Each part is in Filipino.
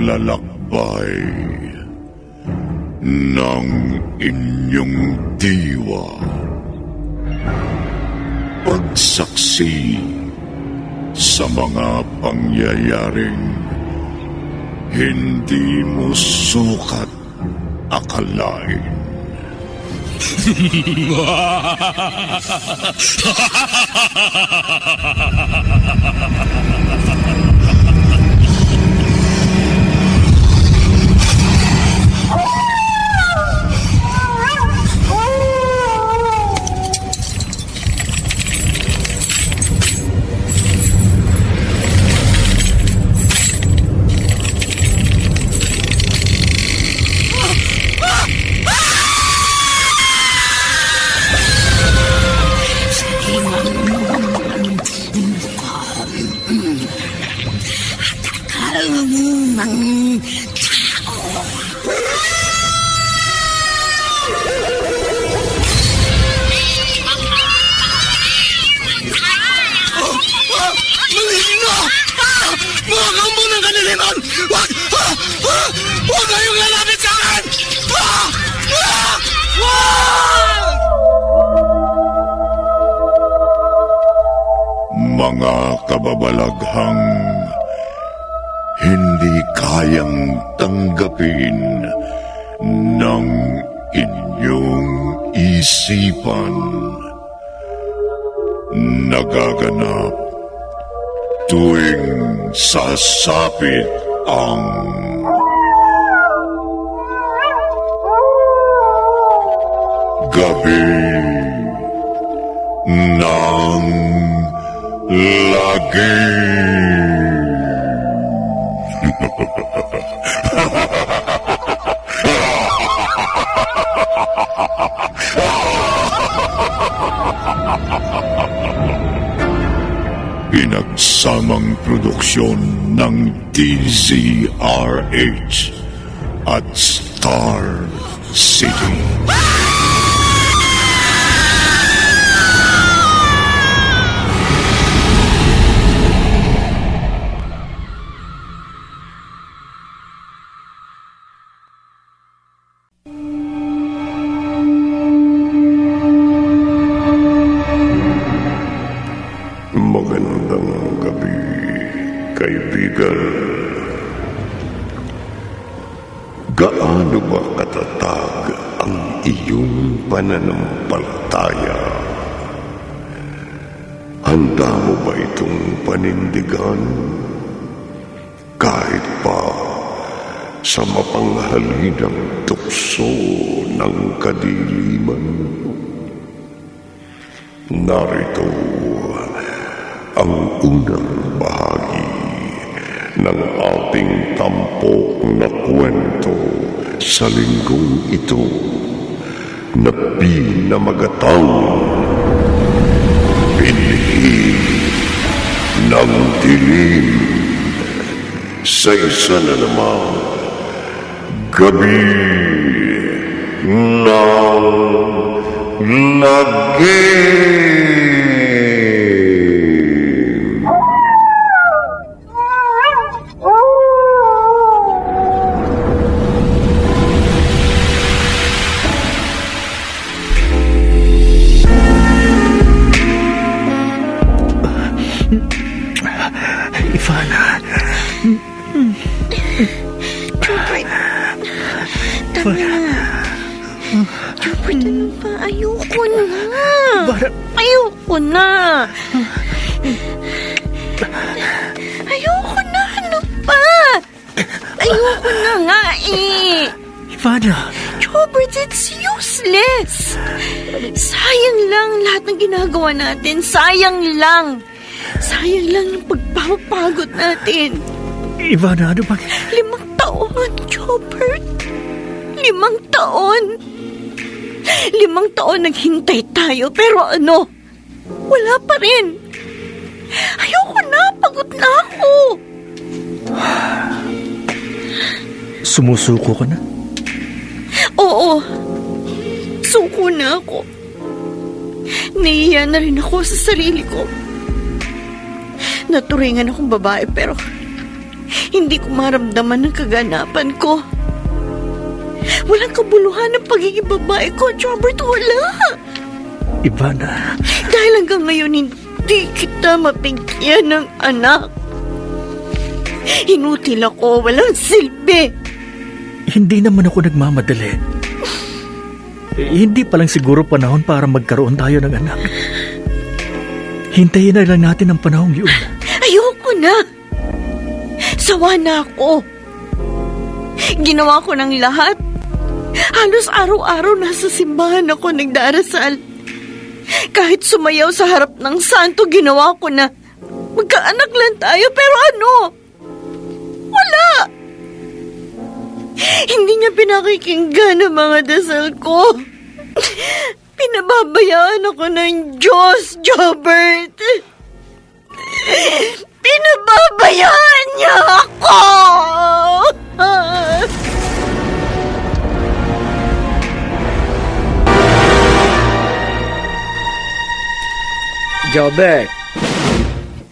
paglalakbay ng inyong diwa. Pagsaksi sa mga pangyayaring hindi mo sukat akalain. Huwag kayong lalapit sa akin! Mga kababalaghang hindi kayang tanggapin ng inyong isipan. Nagaganap tuwing sasapit ang gabi ng lagim. Pinagsamang produksyon ng DZRH at Star City. Magandang gabi, kaibigan. Gaano ba katatag ang iyong pananampalataya? Handa mo ba itong panindigan? Kahit pa sa mapanghalinang tukso ng kadiliman? Narito ang unang bahagi ng ating tampok na kwento sa linggong ito na pinamagatang Binhi ng Dilim sa isa na namang gabi ng lagim. Ivana. Jupert. Tama na. Jupert, ano ba? Ayoko na. Ayoko na. Ayoko na. Ano pa? Ayoko na nga eh. Ivana. Jupert, it's useless. Sayang lang lahat ng ginagawa natin. Sayang lang. Sayang lang yung pagpapagod natin. Ivana, ano ba? 5 taon, Jobert. 5 taon. 5 taon naghintay tayo, pero ano? Wala pa rin. Ayoko na, pagod na ako. Sumusuko ka na? Oo. Suko na ako. Nahihiya na rin ako sa sarili ko. Naturingan akong babae, pero Hindi ko maramdaman ng kaganapan ko. Walang kabuluhan ng pagiging babae ko, Robert, wala. Ivana, Dahil hanggang ngayon, hindi kita mapigyan ng anak. Inutil ako, walang silbi. hindi naman ako nagmamadali. Hindi pa lang siguro panahon para magkaroon tayo ng anak. Hintayin na lang natin ang panahong yun. Ayoko na. Sawa na ako. Ginawa ko ng lahat. Halos araw-araw nasa simbahan ako nagdarasal. Kahit sumayaw sa harap ng santo, ginawa ko na. Magkaanak lang tayo, pero ano? Wala. Hindi niya pinakikinggan ang mga dasal ko. Pinababayaan ako ng Diyos, Jobert. Pinababayaan niya ako. Jobert,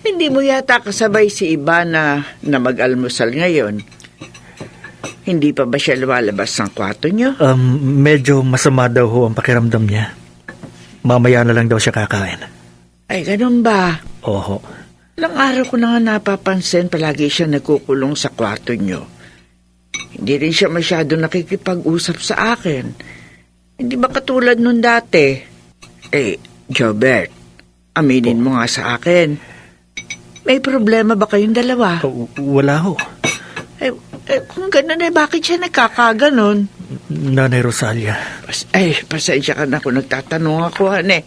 hindi mo yata kasabay si Ivana na mag-almusal ngayon. Hindi pa ba siya lumalabas ng kwarto niyo? Medyo masama daw ho ang pakiramdam niya. Mamaya na lang daw siya kakain. Ay, ganun ba? Oho. Ilang araw ko na nga napapansin palagi siya nagkukulong sa kwarto niyo. Hindi rin siya masyado nakikipag-usap sa akin. Hindi ba katulad nun dati? Jobert, aminin mo nga sa akin. May problema ba kayong dalawa? Wala ho. Kung gano'n bakit siya nagkakaganon? Nanay Rosalia. Pasensya ka na kung nagtatanong ako, hane.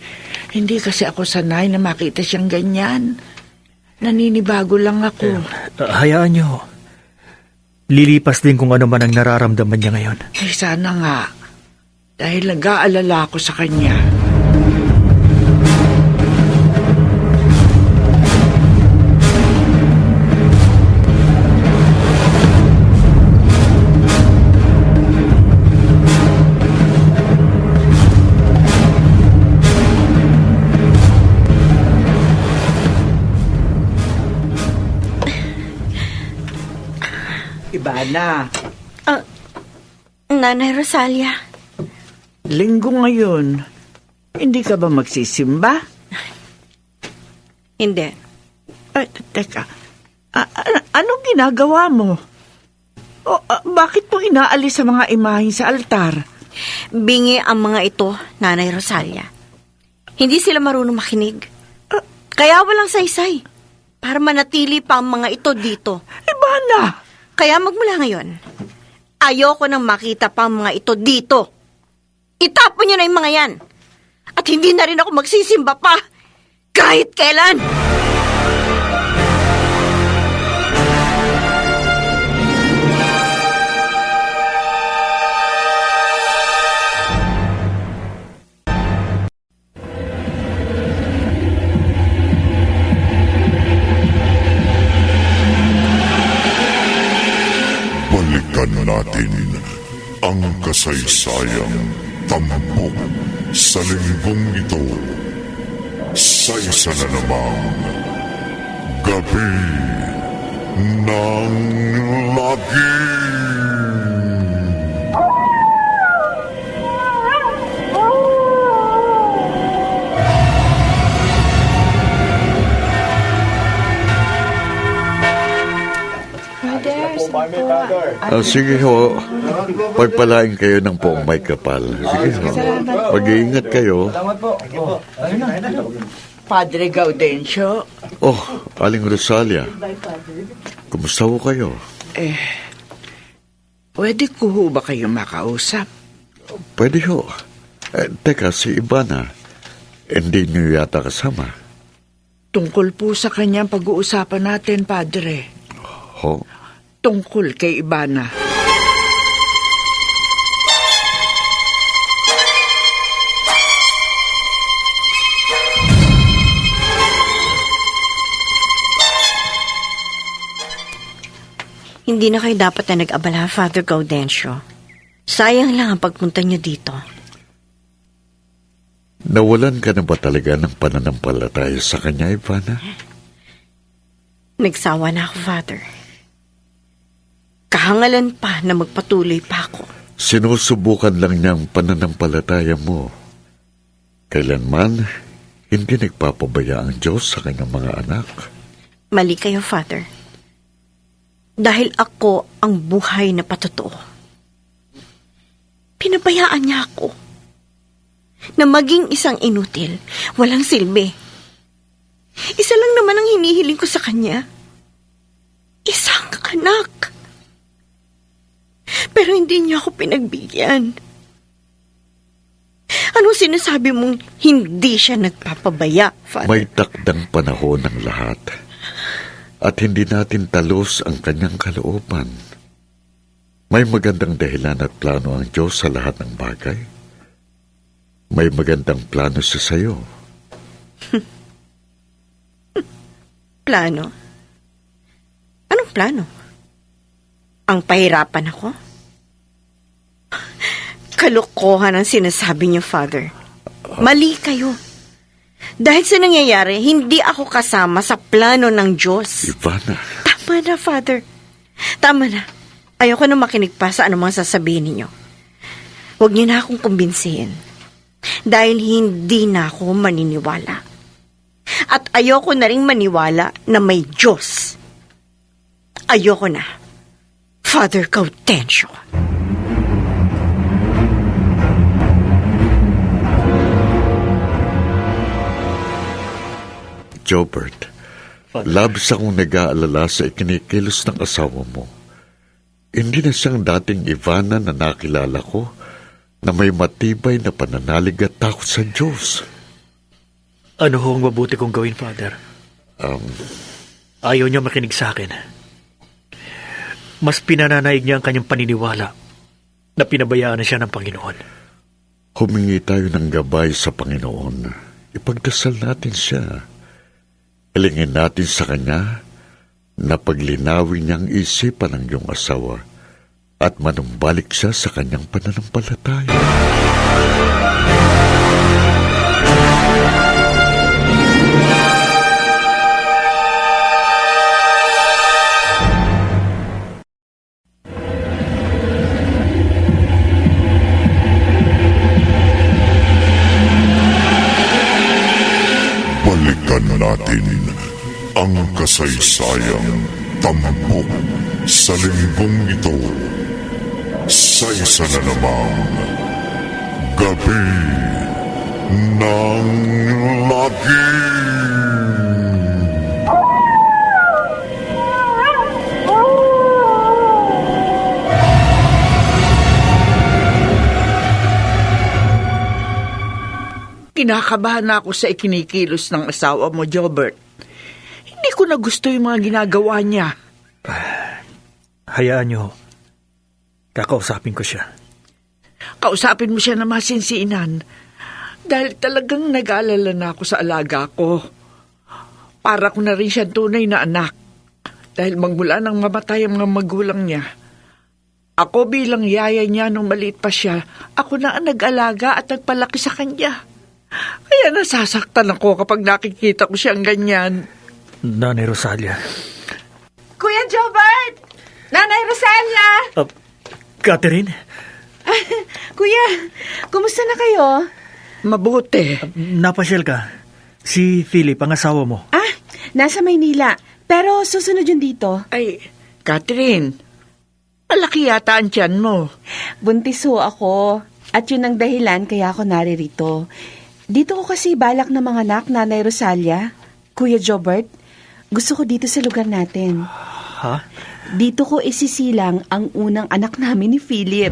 Hindi kasi ako sanay na makita siyang ganyan. Naninibago lang ako. Hayaan niyo ho. Lilipas din kung ano man ang nararamdaman niya ngayon. Sana nga. Dahil nag-aalala ako sa kanya. Ivana, Nanay Rosalia. linggo ngayon. Hindi ka ba magsisimba? Hindi. Teka, anong ginagawa mo? Bakit mo inaalis sa mga imahin sa altar? Bingi ang mga ito, Nanay Rosalia. Hindi sila marunong makinig. Kaya walang saysay. Para manatili pa ang mga ito dito. Ivana! Kaya magmula ngayon, ayoko nang makita pa ang mga ito dito. Itapon niyo na yung mga yan. At hindi na rin ako magsisimba pa. Kahit kailan. Balikan natin ang kasaysayang tampok sa linggong ito sa isa na namang Gabi ng Lagim. Sige ho, pagpalain kayo ng poong may kapal. Sige ho, mag-iingat kayo. Padre Gaudencio? Oh, Aling Rosalia, kumusta ho kayo? Pwede ko ho ba kayong makausap? Pwede ho. Teka, si Ivana, hindi niyo yata kasama. Tungkol po sa kanyang pag-uusapan natin, Padre. Ho? Tungkol kay Ivana. Hindi na kayo dapat na nag-abala, Father Gaudencio. Sayang lang ang pagpunta niyo dito. Nawalan ka na ba talaga ng pananampalataya sa kanya, Ivana? Nagsawa na ako, Father. kahangalan pa na magpatuloy pa ako. Sinusubukan lang niyang pananampalataya mo. Kailanman, hindi nagpapabaya ang Diyos sa kanyang mga anak. Mali kayo, Father. Dahil ako ang buhay na patotoo. Pinabayaan niya ako na maging isang inutil, walang silbi. Isa lang naman ang hinihiling ko sa kanya. Isang anak. Pero hindi niya ako pinagbigyan. Anong sinasabi mong hindi siya nagpapabaya, Father? May takdang panahon ng lahat. At hindi natin talos ang kanyang kalooban. May magandang dahilan at plano ang Diyos sa lahat ng bagay. May magandang plano siya sa'yo. Plano? Anong plano? Ang pahirapan ako? Kalokohan ang sinasabi niyo, Father. Mali kayo. Dahil sa nangyayari, hindi ako kasama sa plano ng Diyos. Ivana, Tama na, Father. Tama na. Ayoko na makinig pa sa anumang sasabihin ninyo. Huwag niyo na akong kumbinsihin. Dahil hindi na ako maniniwala. At ayoko na rin maniwala na may Diyos. Ayoko na. Father Gaudencio. Jobert, labis akong nag-aalala sa ikinikilos ng asawa mo. Hindi na siyang dating Ivana na nakilala ko na may matibay na pananalig at takot sa Diyos. Ano hong mabuti kong gawin, Father? Ayaw niya makinig sa akin. Mas pinananaig niya ang kanyang paniniwala na pinabayaan na siya ng Panginoon. Humingi tayo ng gabay sa Panginoon. Ipagdasal natin siya. Ilingin natin sa Kanya na paglinawin niyang isipan ng iyong asawa at manumbalik siya sa kanyang pananampalataya. Balikan natin ang kasaysayang tampok sa linggong ito sa isa na namang Gabi ng Lagim. Kinakabahan na ako sa ikinikilos ng asawa mo, Jobert. Hindi ko na gusto yung mga ginagawa niya. Hayaan niyo. Kakausapin ko siya. Kausapin mo siya na masinsinan. Dahil talagang nag-aalala na ako sa alaga ko. Para ko na rin siyang tunay na anak. Dahil magmula nang mamatay ang mga magulang niya. Ako bilang yaya niya nung maliit pa siya, ako na ang nag-alaga at nagpalaki sa kanya. Kaya nasasaktan ako kapag nakikita ko siyang ganyan. Nanay Rosalia. Kuya Jobert! Nanay Rosalia! Catherine? Kuya, kumusta na kayo? Mabuti. Napasyal ka. Si Philip, ang asawa mo. Nasa Maynila. Pero susunod yun dito. Ay, Catherine, malaki yata ang tiyan mo. Buntis ho ako. At yun ang dahilan kaya ako naririto. Dito ko kasi balak na mga anak, Nanay Rosalia. Kuya Jobert, gusto ko dito sa lugar natin. Ha? Dito ko isisilang ang unang anak namin ni Philip.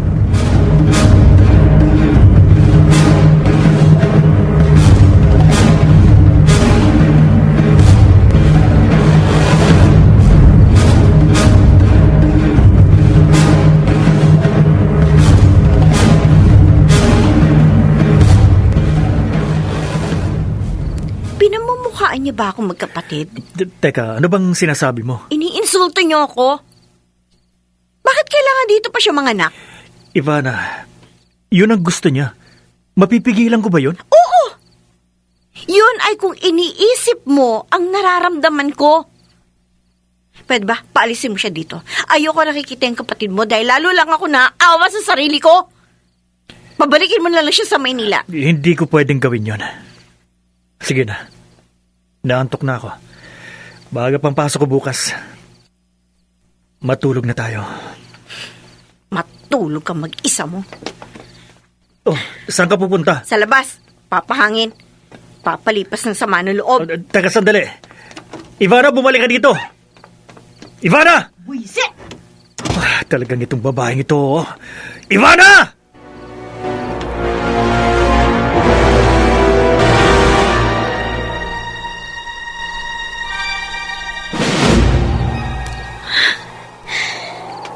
Pinamumukhaan niya ba akong magkapatid? Teka, ano bang sinasabi mo? Iniinsulto niyo ako? Bakit kailangan dito pa siya manganak? Ivana, yun ang gusto niya. Mapipigilan ko ba yun? Oo! Yun ay kung iniisip mo ang nararamdaman ko. Pwede ba? Paalisin mo siya dito. Ayoko nakikita yung kapatid mo dahil lalo lang ako naawa sa sarili ko. Pabalikin mo na lang siya sa Maynila. Hindi ko pwedeng gawin yon. Sige na. Naantok na ako. Baga pang pasok ko bukas. Matulog na tayo. Matulog ka mag-isa mo. Oh, saan ka pupunta? Sa labas, papahangin. Papalipas ng sama ng loob. Teka, sandali. Ivana, bumalik ka dito. Ivana! Buisit! Talagang itong babaeng ito. Oh. Ivana!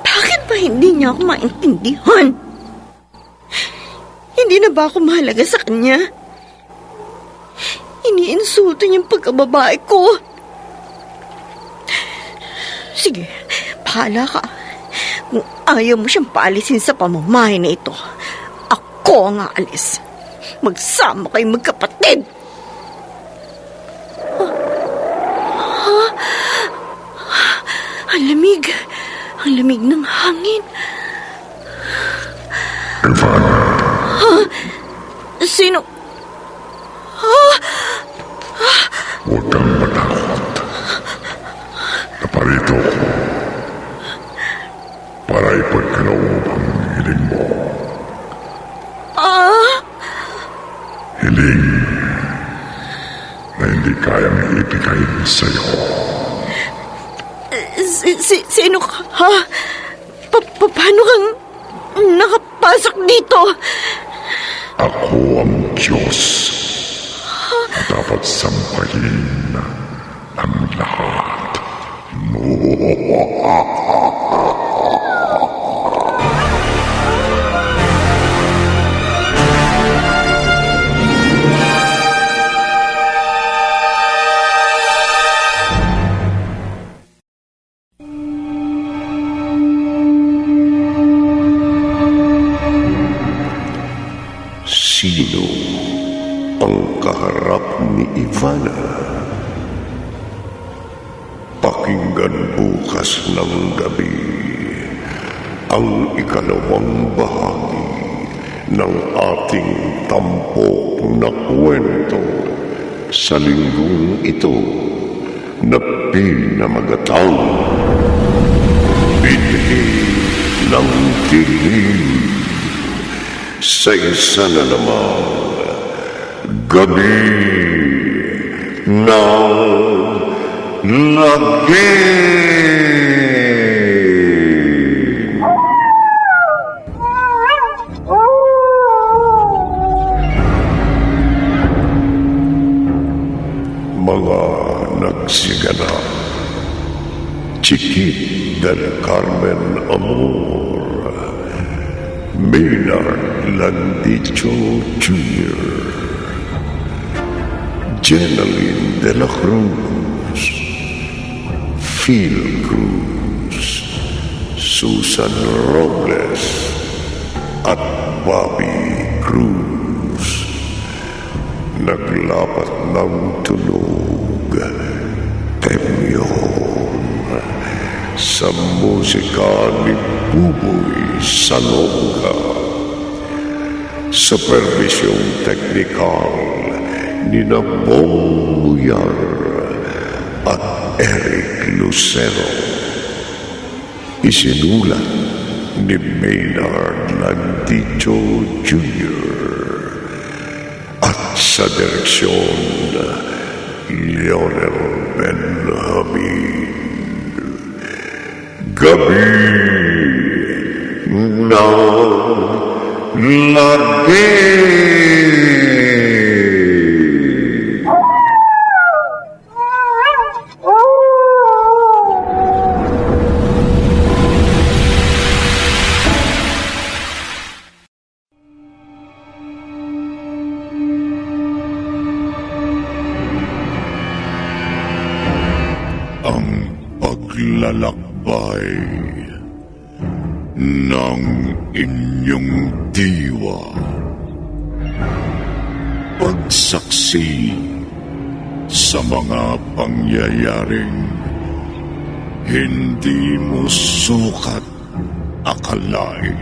Bakit ba hindi niya ako maintindihan? Hindi na ba ako mahalaga sa kanya? Iniinsulto niya yung pagkababae ko. Sige, bahala ka. Kung ayaw mo siyang paalisin sa pamamahay na ito, ako ang aalis. Magsama kayong magkapatid. Ang lamig. Ang lamig ng hangin. Ivana, Sino? huwag kang matakot. Naparito ko para ipagkaloob ang hiling mo. Hiling na hindi kayang ibigay sa'yo. Sino ka? Ha? Paano kang nakapasok dito? Ako ang Diyos na dapat sampahin ang lahat. Sino ang kaharap ni Ivana? Pakinggan bukas ng gabi ang ikalawang bahagi ng ating tampok na kwento sa linggong ito na pinamagatang Binhi ng Dilim sa isa na namang gabi ng lagim. Mga nagsiganap, Chiquit del Carmen Amor, Maynard Landicho Jr., Jenaline de la Cruz, Phil Cruz, Susan Robles, at Bobby Cruz. Naglapat ng tulog, temyon, sa musika ni Buboy Salonga. Supervisyong teknikal ni Bong Muyar at Eric Lucero. Isinulat ni Maynard Landicho Jr. at sa direksyon Lionel Benjamin. Gabi ng lagim. Ang paglalakbay ng inyong diwa. Pagsaksi sa mga pangyayaring Hindi mo sukat akalain.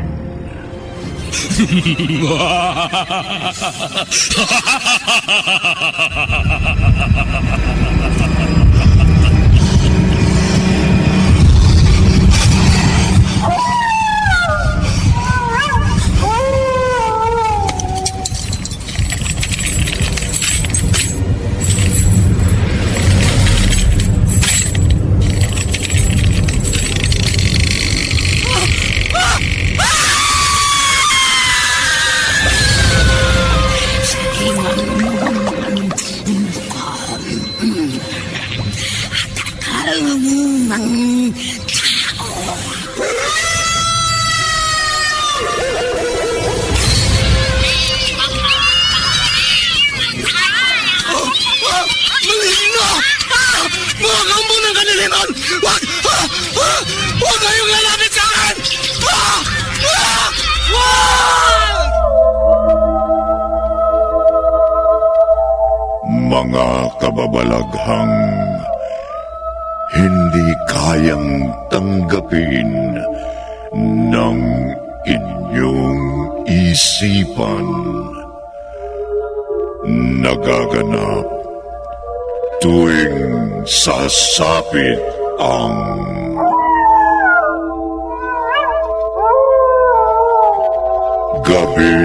Maligno! Mga kampo ng kaniliman! Wag! Huwag kayong lalapit sa akin! Wag! Mga kababalaghang hindi kayang tanggapin ng inyong isipan. Nagaganap tuwing sasapit ang gabi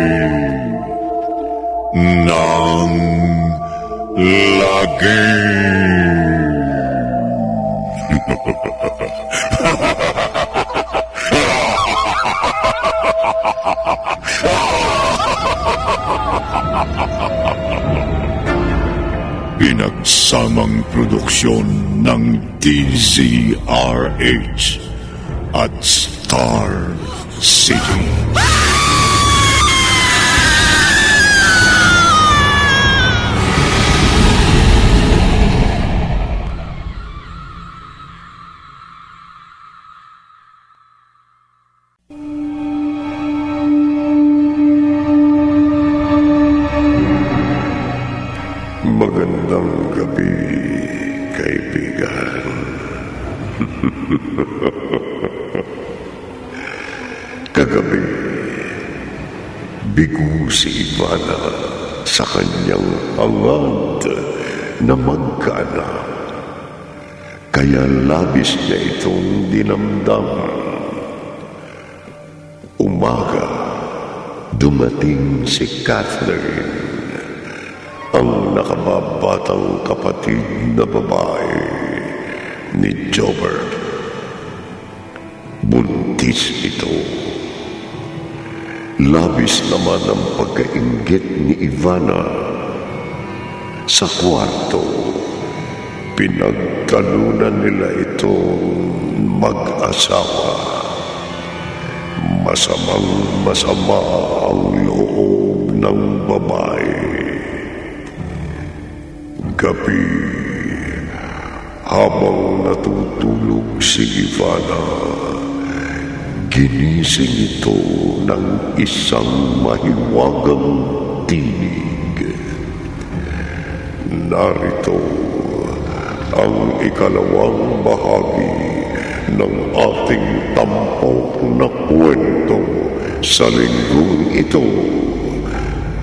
ng lagi. Pinagsamang produksyon ng DZRH at Star City. Magandang gabi, kaibigan. Kagabi, bigo si Ivana sa kanyang hangad na magkaanak. Kaya labis niya itong dinamdam. Umaga, dumating si Catherine, ang nakababatang kapatid na babae ni Jobert. Buntis ito. Labis naman ang pagkainggit ni Ivana. Sa kwarto, pinagtalunan nila itong mag-asawa. Masamang-masama ang loob ng babae. Gabi, habang natutulog si Ivana, ginising ito ng isang mahiwagang tinig. Narito ang ikalawang bahagi ng ating tampok na kwento sa linggong ito.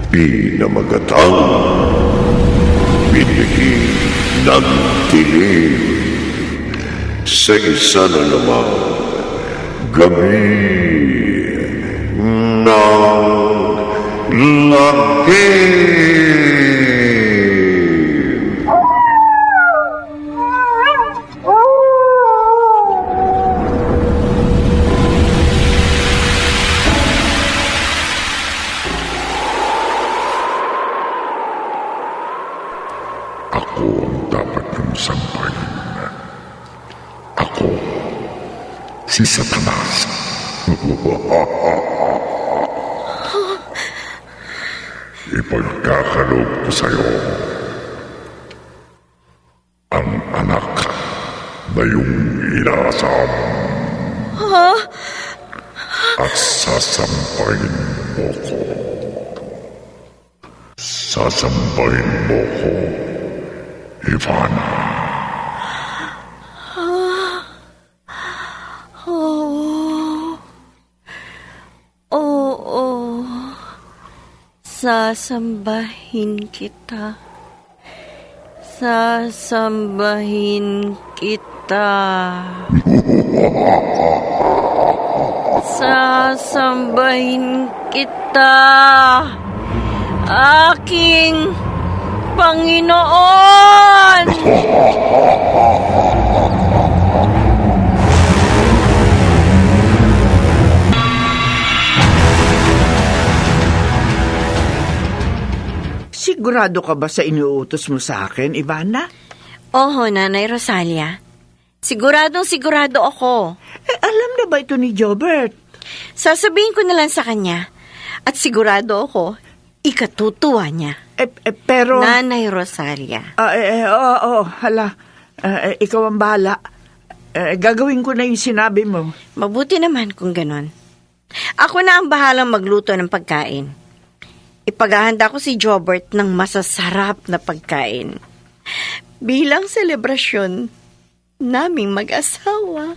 Pinamagatang Binhi ng Dilim. Sa isa na naman, gabi ng laki. Ako ang dapat yung sampayin. Ako, si Satanas. Ipagkakaloob ko sa'yo ang anak na yung inaasam. At sasampayin mo ko. Sasampayin mo ko, Ivana. Sasambahin kita. Sasambahin kita. Sasambahin kita. Aking Panginoon! Sigurado ka ba sa inuutos mo sa akin, Ivana? Oho, Nanay Rosalia. Siguradong-sigurado ako. Alam na ba ito ni Jobert? Sasabihin ko na lang sa kanya. At sigurado ako, ikatutuwa niya. Pero... Nanay Rosalia. Hala. Ikaw ang bahala. Gagawin ko na yung sinabi mo. Mabuti naman kung ganon. Ako na ang bahalang magluto ng pagkain. Ipaghahanda ko si Jobert ng masasarap na pagkain. Bilang selebrasyon naming mag-asawa.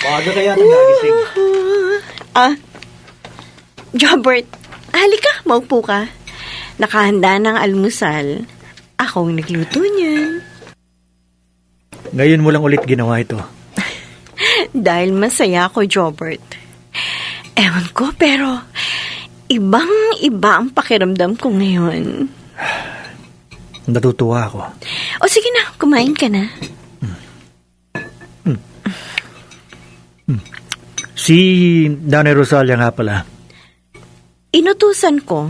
Maaga kaya nang nagising. Jobert, halika, maupo ka. Nakahanda ng almusal. Akong nagluto niyan. Ngayon mo lang ulit ginawa ito. Dahil masaya ako, Jobert. Ewan ko, pero ibang-iba ang pakiramdam ko ngayon. Natutuwa ako. O sige na, kumain ka na. Si Nanay Rosalia nga pala. Inutusan ko.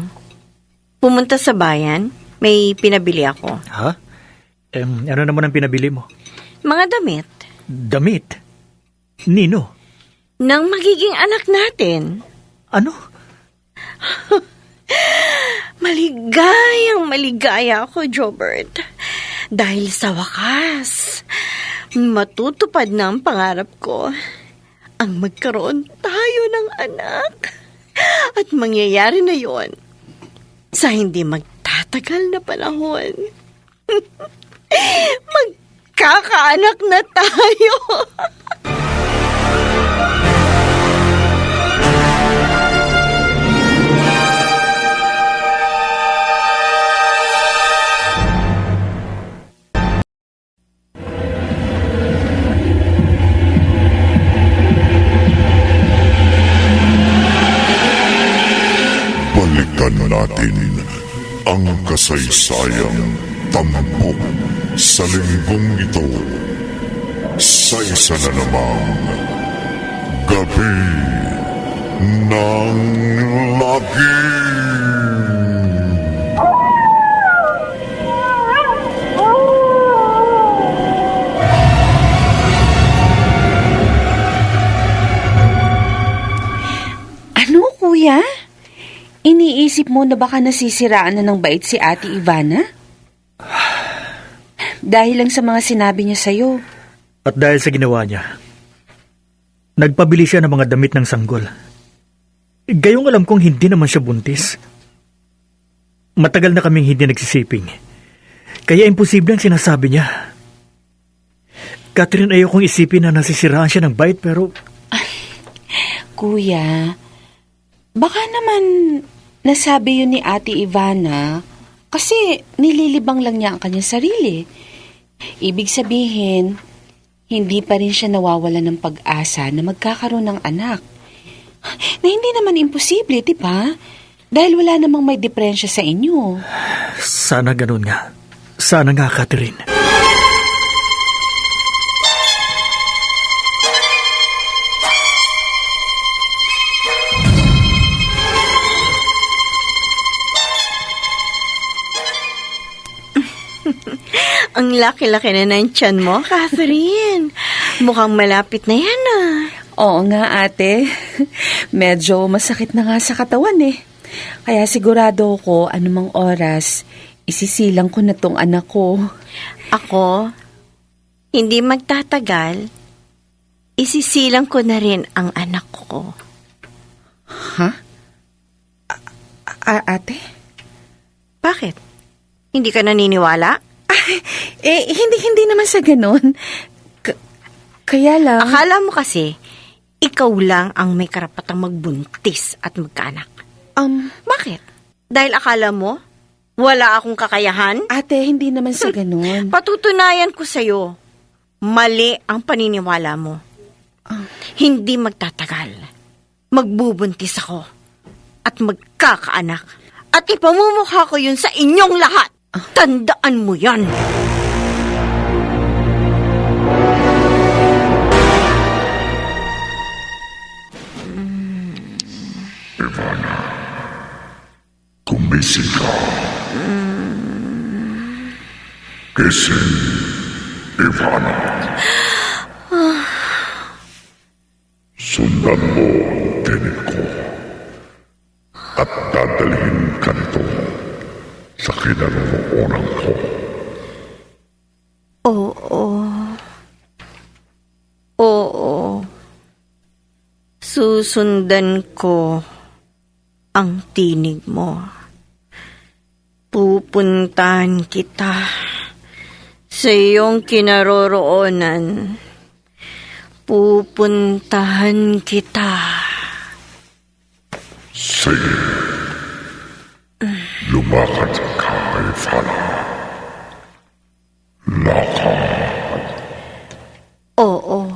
Pumunta sa bayan, may pinabili ako. Ha? Ano naman ang pinabili mo? Mga damit. Damit? Nino? Nang magiging anak natin. Ano? Maligaya ako, Jobert. Dahil sa wakas, matutupad na ang pangarap ko. Ang magkaroon tayo ng anak. At mangyayari na yon sa hindi magtatagal na panahon. Magkakaanak na tayo. Balikan natin ang kasaysayang tampok sa linggong ito sa isa na namang Gabi ng Lagim. Ano, kuya? Iniisip mo na baka nasisiraan na ng bait si Ate Ivana? Dahil lang sa mga sinabi niya sa'yo. At dahil sa ginawa niya, nagpabili siya ng mga damit ng sanggol. Gayong alam kong hindi naman siya buntis. Matagal na kaming hindi nagsisiping. Kaya imposible ang sinasabi niya. Catherine, ayokong isipin na nasisiraan siya ng bait pero... Kuya, baka naman nasabi yun ni Ate Ivana kasi nililibang lang niya ang kanyang sarili. Ibig sabihin, hindi pa rin siya nawawala ng pag-asa na magkakaroon ng anak. Na hindi naman imposible, di ba? Dahil wala namang may diferensya sa inyo. Sana ganun nga. Sana nga, Catherine. Ang laki-laki na ng tiyan mo, Catherine. Mukhang malapit na yan, ah. Oo nga, ate. Medyo masakit na nga sa katawan eh. Kaya sigurado ko anumang oras, isisilang ko na tong anak ko. Ako, hindi magtatagal, isisilang ko na rin ang anak ko. Ha? Ate? Bakit? Hindi ka naniniwala? Hindi naman sa ganun. Kaya lang... Akala mo kasi, ikaw lang ang may karapatang magbuntis at magkaanak. Bakit? Dahil akala mo, wala akong kakayahan? Ate, hindi naman sa ganun. Patutunayan ko sa'yo, mali ang paniniwala mo. Hindi magtatagal. Magbubuntis ako at magkakaanak. At ipamumukha ko yun sa inyong lahat. Tandaan mo yan. Ivana, gumising ka. Gising, Ivana. Sundan mo ang tinig ko at dadalhin ka nito sa kinaroroonan ko. Oo. Susundan ko ang tinig mo. Pupuntahan kita sa iyong kinaroroonan. Pupuntahan kita. Sige, lumakad ka, Ivana. Lakad. Oo,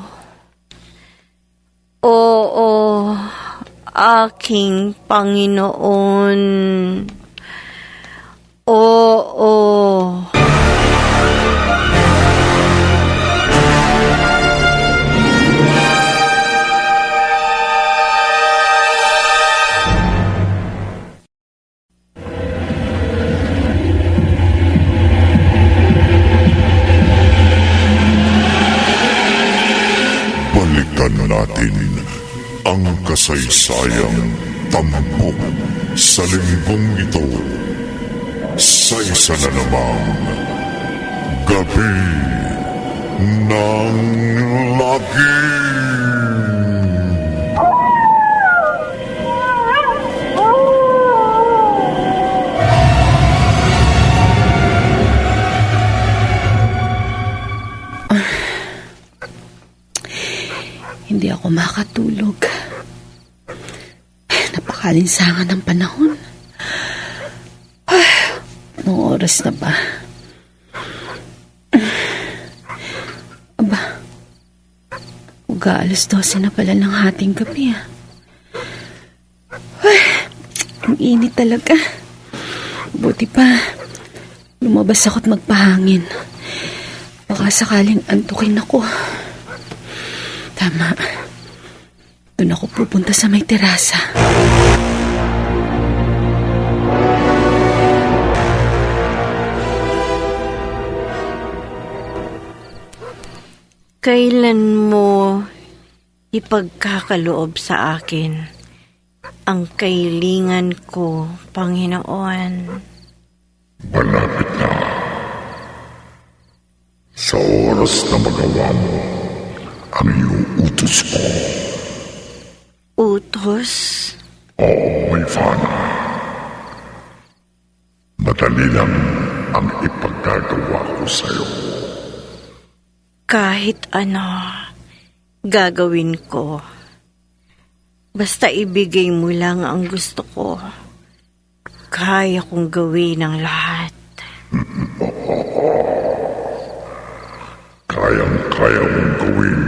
aking Panginoon. Oo. Balikan natin ang kasaysayang tampok sa linggong ito sa isa na namang Gabi ng Lagim. Hindi ako makatulog. Napakalinsangan ng panahon. Anong oras na ba? Aba, alas 12 na pala ng hating gabi. Ang init talaga. Buti pa, lumabas ako't magpahangin. Baka sakaling antukin ako. Tama. Doon ako pupunta sa may terasa. Kailan mo ipagkakaloob sa akin ang kailingan ko, Panginoon? Malapit na. Sa oras na magawa mo ang iyong utos ko. Utos? Oo, Ivana. Madali lang ang ipagkagawa ko sa'yo. Kahit ano, gagawin ko. Basta ibigay mo lang ang gusto ko. Kaya kong gawin ang lahat. Kayang-kaya mong gawin,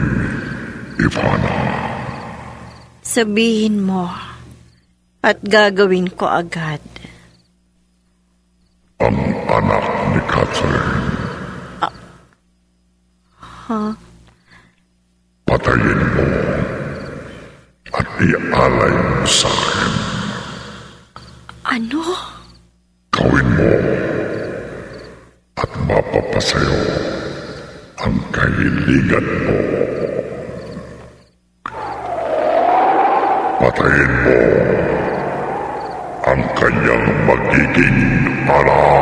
Ivana. Sabihin mo at gagawin ko agad. Ang anak ni Catherine. Patayin mo at ialay mo sa akin. Ano? Gawin mo at mapapasayo ang kahilingan mo. Patayin mo ang kanyang magiging anak.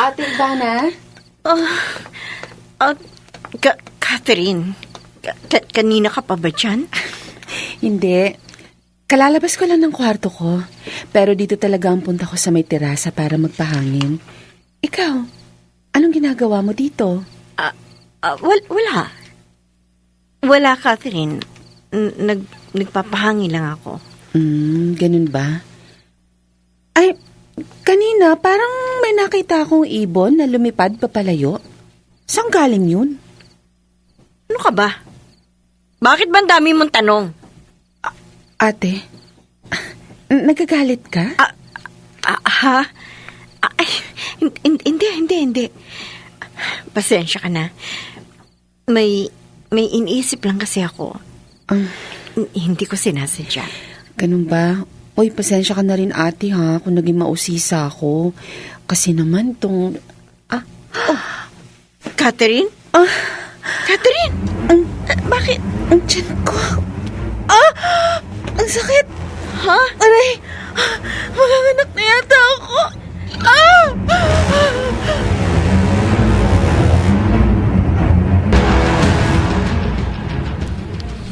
Ate Ivana? Catherine, kanina ka pa ba dyan? Hindi. Kalalabas ko lang ng kwarto ko. Pero dito talaga ang punta ko sa may terasa para magpahangin. Ikaw, anong ginagawa mo dito? Wala. Wala, Catherine. Nagpapahangin lang ako. Ganun ba? Ay, kanina parang may nakita akong ibon na lumipad papalayo. Saan galing yun? Ano ka ba? Bakit ba ang dami mong tanong? Ate, nagagalit ka? Ha? Ay, hindi. Pasensya ka na. May iniisip lang kasi ako. Hindi ko sinasadya. Ganun ba? Uy, pasensya ka na rin ate ha kung naging mausisa ako. Kasi naman tong... Catherine? Catherine! Bakit? Ang tiyan ko. Ang sakit. Ha? Aray, maganak na yata ako.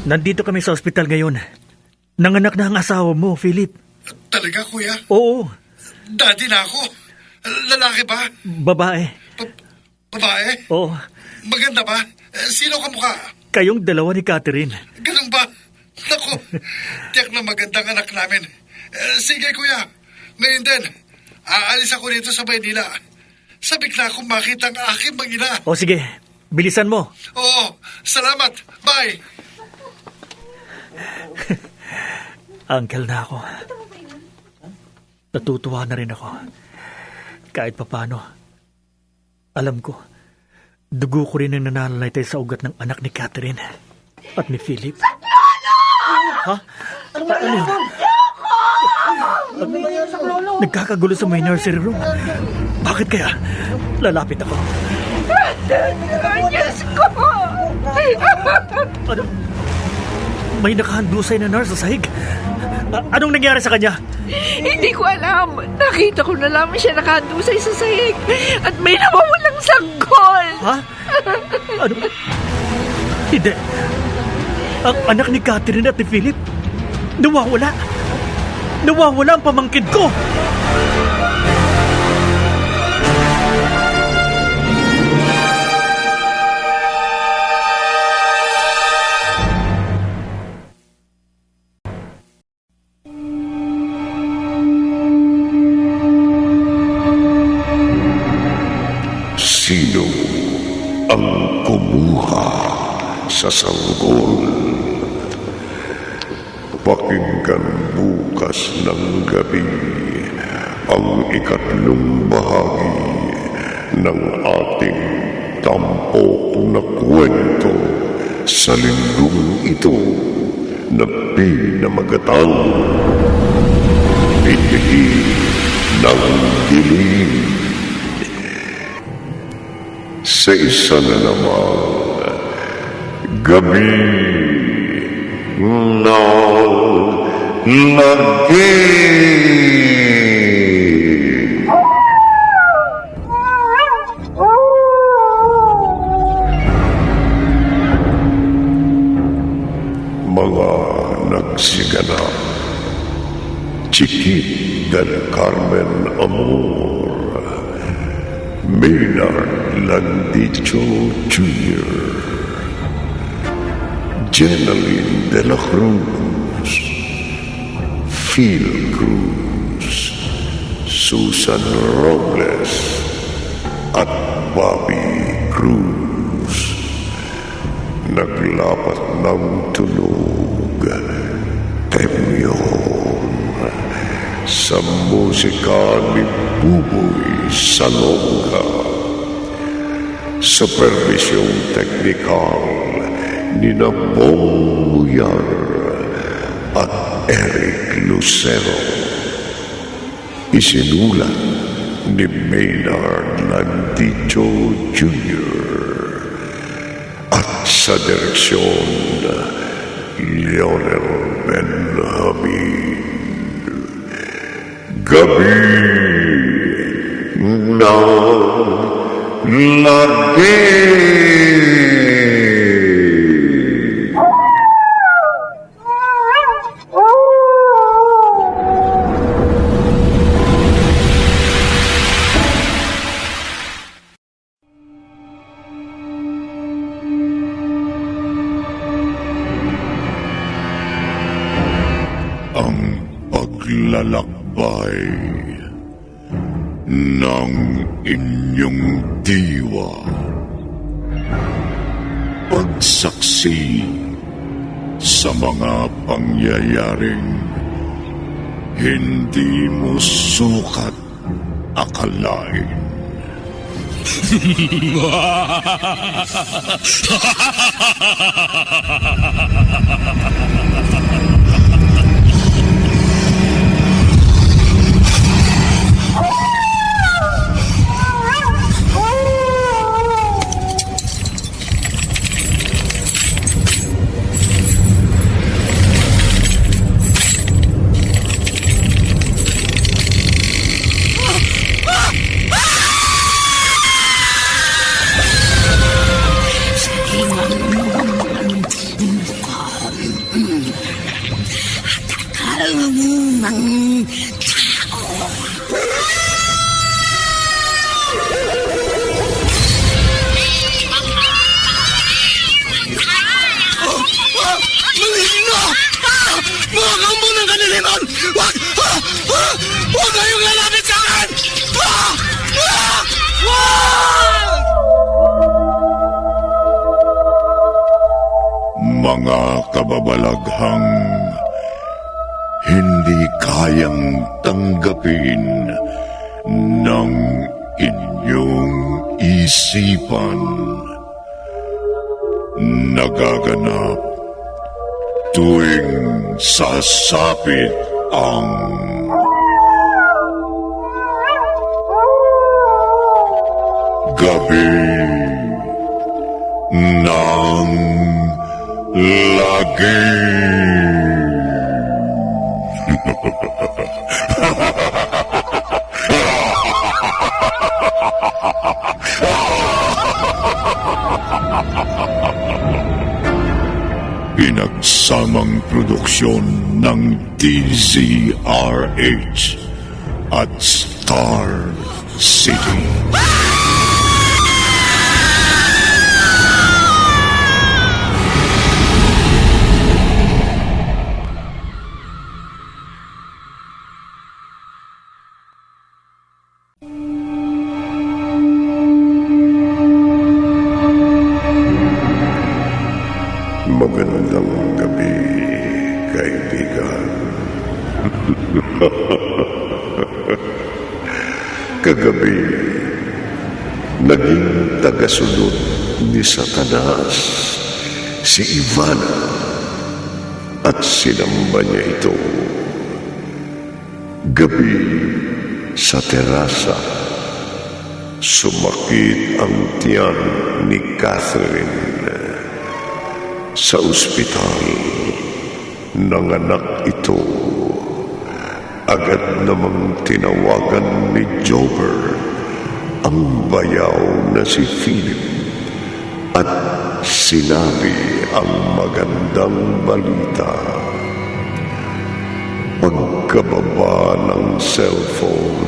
Nandito kami sa ospital ngayon. Nanganak na ang asawa mo, Philip. Talaga, kuya? Oo, Daddy na ako. Lalaki ba? babae. Babae? Oo, Maganda ba? Sino ka mukha? kayong dalawa ni Catherine. Ganun ba? Naku, tiyak na magandang anak namin. Sige, kuya. Ngayon din, aalis ako dito sa Maynila. Sabik na akong makita ang aking mangina. O sige, bilisan mo. Oo, salamat. Bye. Uncle na ako. Natutuwa na rin ako. Kahit papano. Alam ko, dugo ko rin ang nananalaytay sa ugat ng anak ni Catherine at ni Philip. Ha? Ano yun? Nagkakagulo sa may nursery room. Bakit kaya? Lalapit ako. Ano? May nakahandusay na nurse sa sahig. Anong nangyari sa kanya? Hindi ko alam. Nakita ko na lamang siya nakandusay sa sahig at may nawawalang sanggol. Ha? Ano? Hindi. Ang anak ni Catherine at ni Philip, nawawala. Nawawala ang pamangkin ko. Sino ang kumuha sa sanggol? Pakinggan bukas ng gabi ang ikatlong bahagi ng ating tampok na kwento sa linggong ito na pinamagatang Bigay ng Dilim. Sa isa na namang gabi ng lagim. Mga nagsiganap, Chiquit del Carmen Amor, Maynard Landicho Jr., Jeneline de la Cruz, Phil Cruz, Susan Robles, at Bobby Cruz. Naglapat ng tunog, temyon, sa musika ni Buboy Salonga. Supervisyong teknikal ni Bong Muyar at Eric Lucero. Isinulat ni Maynard Landicho Jr. at sa direksyon Leonel Benjamin. Gabi ng lagi. Ang paglalakbay ng inyong diwa. Pagsaksi sa mga pangyayaring hindi mo sukat akalain. Mga kababalaghang hindi kayang tanggapin ng inyong isipan. Nagaganap tuwing sasapit ang gabi ng lagi. Pinagsamang produksyon ng DZRH at Star City. Magandang gabi, kaibigan. Kagabi, naging tagasunod ni Satanas si Ivana at sinamba niya ito. Gabi sa terasa, sumakit ang tiyan ni Catherine. Sa ospital, nanganak ito. Agad namang tinawagan ni Jobber ang bayaw na si Philip at sinabi ang magandang balita. Pagkababa ng cellphone,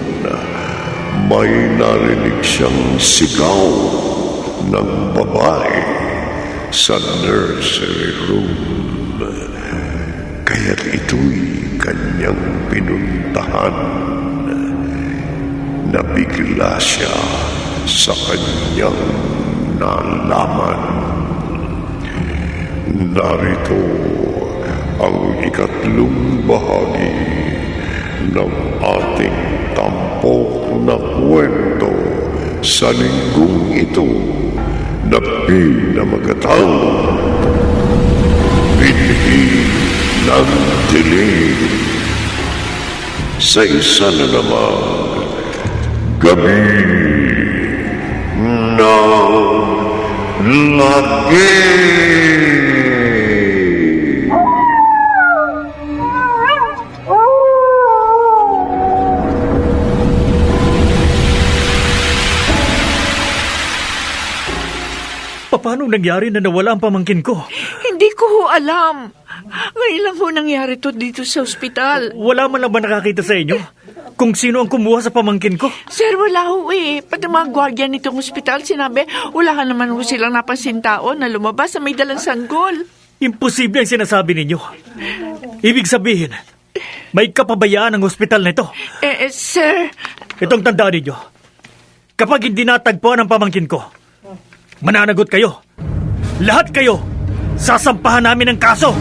may narinig siyang sigaw ng babae sa nursery room. Kaya't ito'y kanyang pinuntahan. Nabigla siya sa kanyang nalaman. Narito ang ikatlong bahagi ng ating tampok na kwento sa linggong ito na pinamagatang Binhi ng Dilim. Sa isa na namang gabi ng lagi. Paano nangyari na nawala ang pamangkin ko? Hindi ko ho alam. Ngayon lang ho nangyari to dito sa ospital. Wala man lang ba nakakita sa inyo? Kung sino ang kumuha sa pamangkin ko? Sir, wala ho eh. Pati mga gwardiya nitong ospital, sinabi, wala ka naman ho silang napansin tao na lumabas na may dalang sanggol. Imposible ang sinasabi ninyo. Ibig sabihin, may kapabayaan ang ospital na ito. Sir, Itong tandaan ninyo. Kapag hindi natagpuan ang pamangkin ko, mananagot kayo. Lahat kayo, sasampahan namin ng kaso.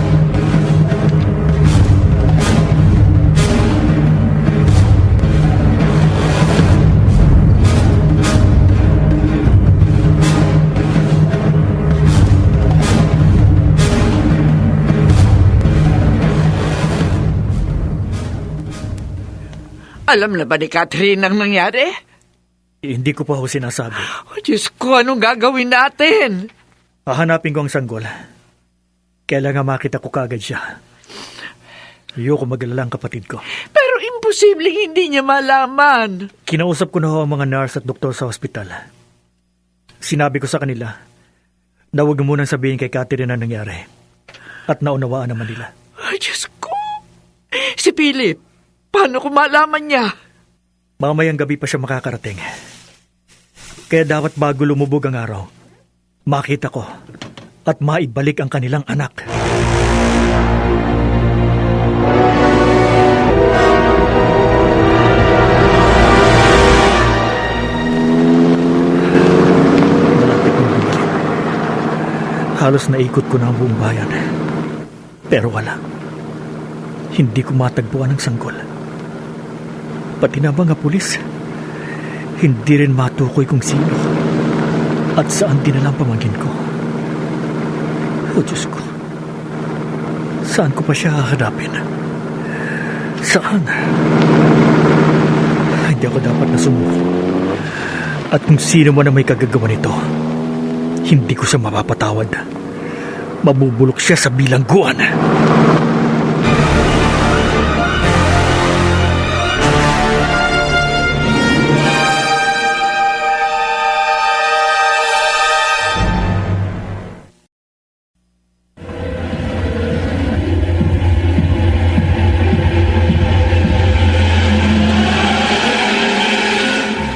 alam na ba ni Catherine ang nangyari? Hindi ko pa ho sinasabi. Oh, Diyos ko, anong gagawin natin? Hahanapin ko ang sanggol. Kailangan makita ko kagad siya. Ayoko mag-alala ang kapatid ko. Pero imposibleng hindi niya malaman. Kinausap ko na ho ang mga nurse at doktor sa ospital. Sinabi ko sa kanila na huwag munang sabihin kay Catherine ang nangyari. At naunawaan naman nila. Ay, Diyos ko. Si Philip, paano ko malaman niya? Mamayang gabi pa siya makakarating. Kaya dapat bago lumubog ang araw, makita ko at maibalik ang kanilang anak. Malapit ng bumalik. Halos naikot ko na ang buong bayan. Pero wala. Hindi ko matagpuan ang sanggol. Pati na mga pulis, hindi rin matukoy kung sino at saan dinala ang pamangkin ko. O Diyos ko, saan ko pa siya hahanapin? Saan? Hindi ako dapat nasumuko. At kung sino man ang may kagagawa nito, hindi ko siya mapapatawad. Mabubulok siya sa bilangguan.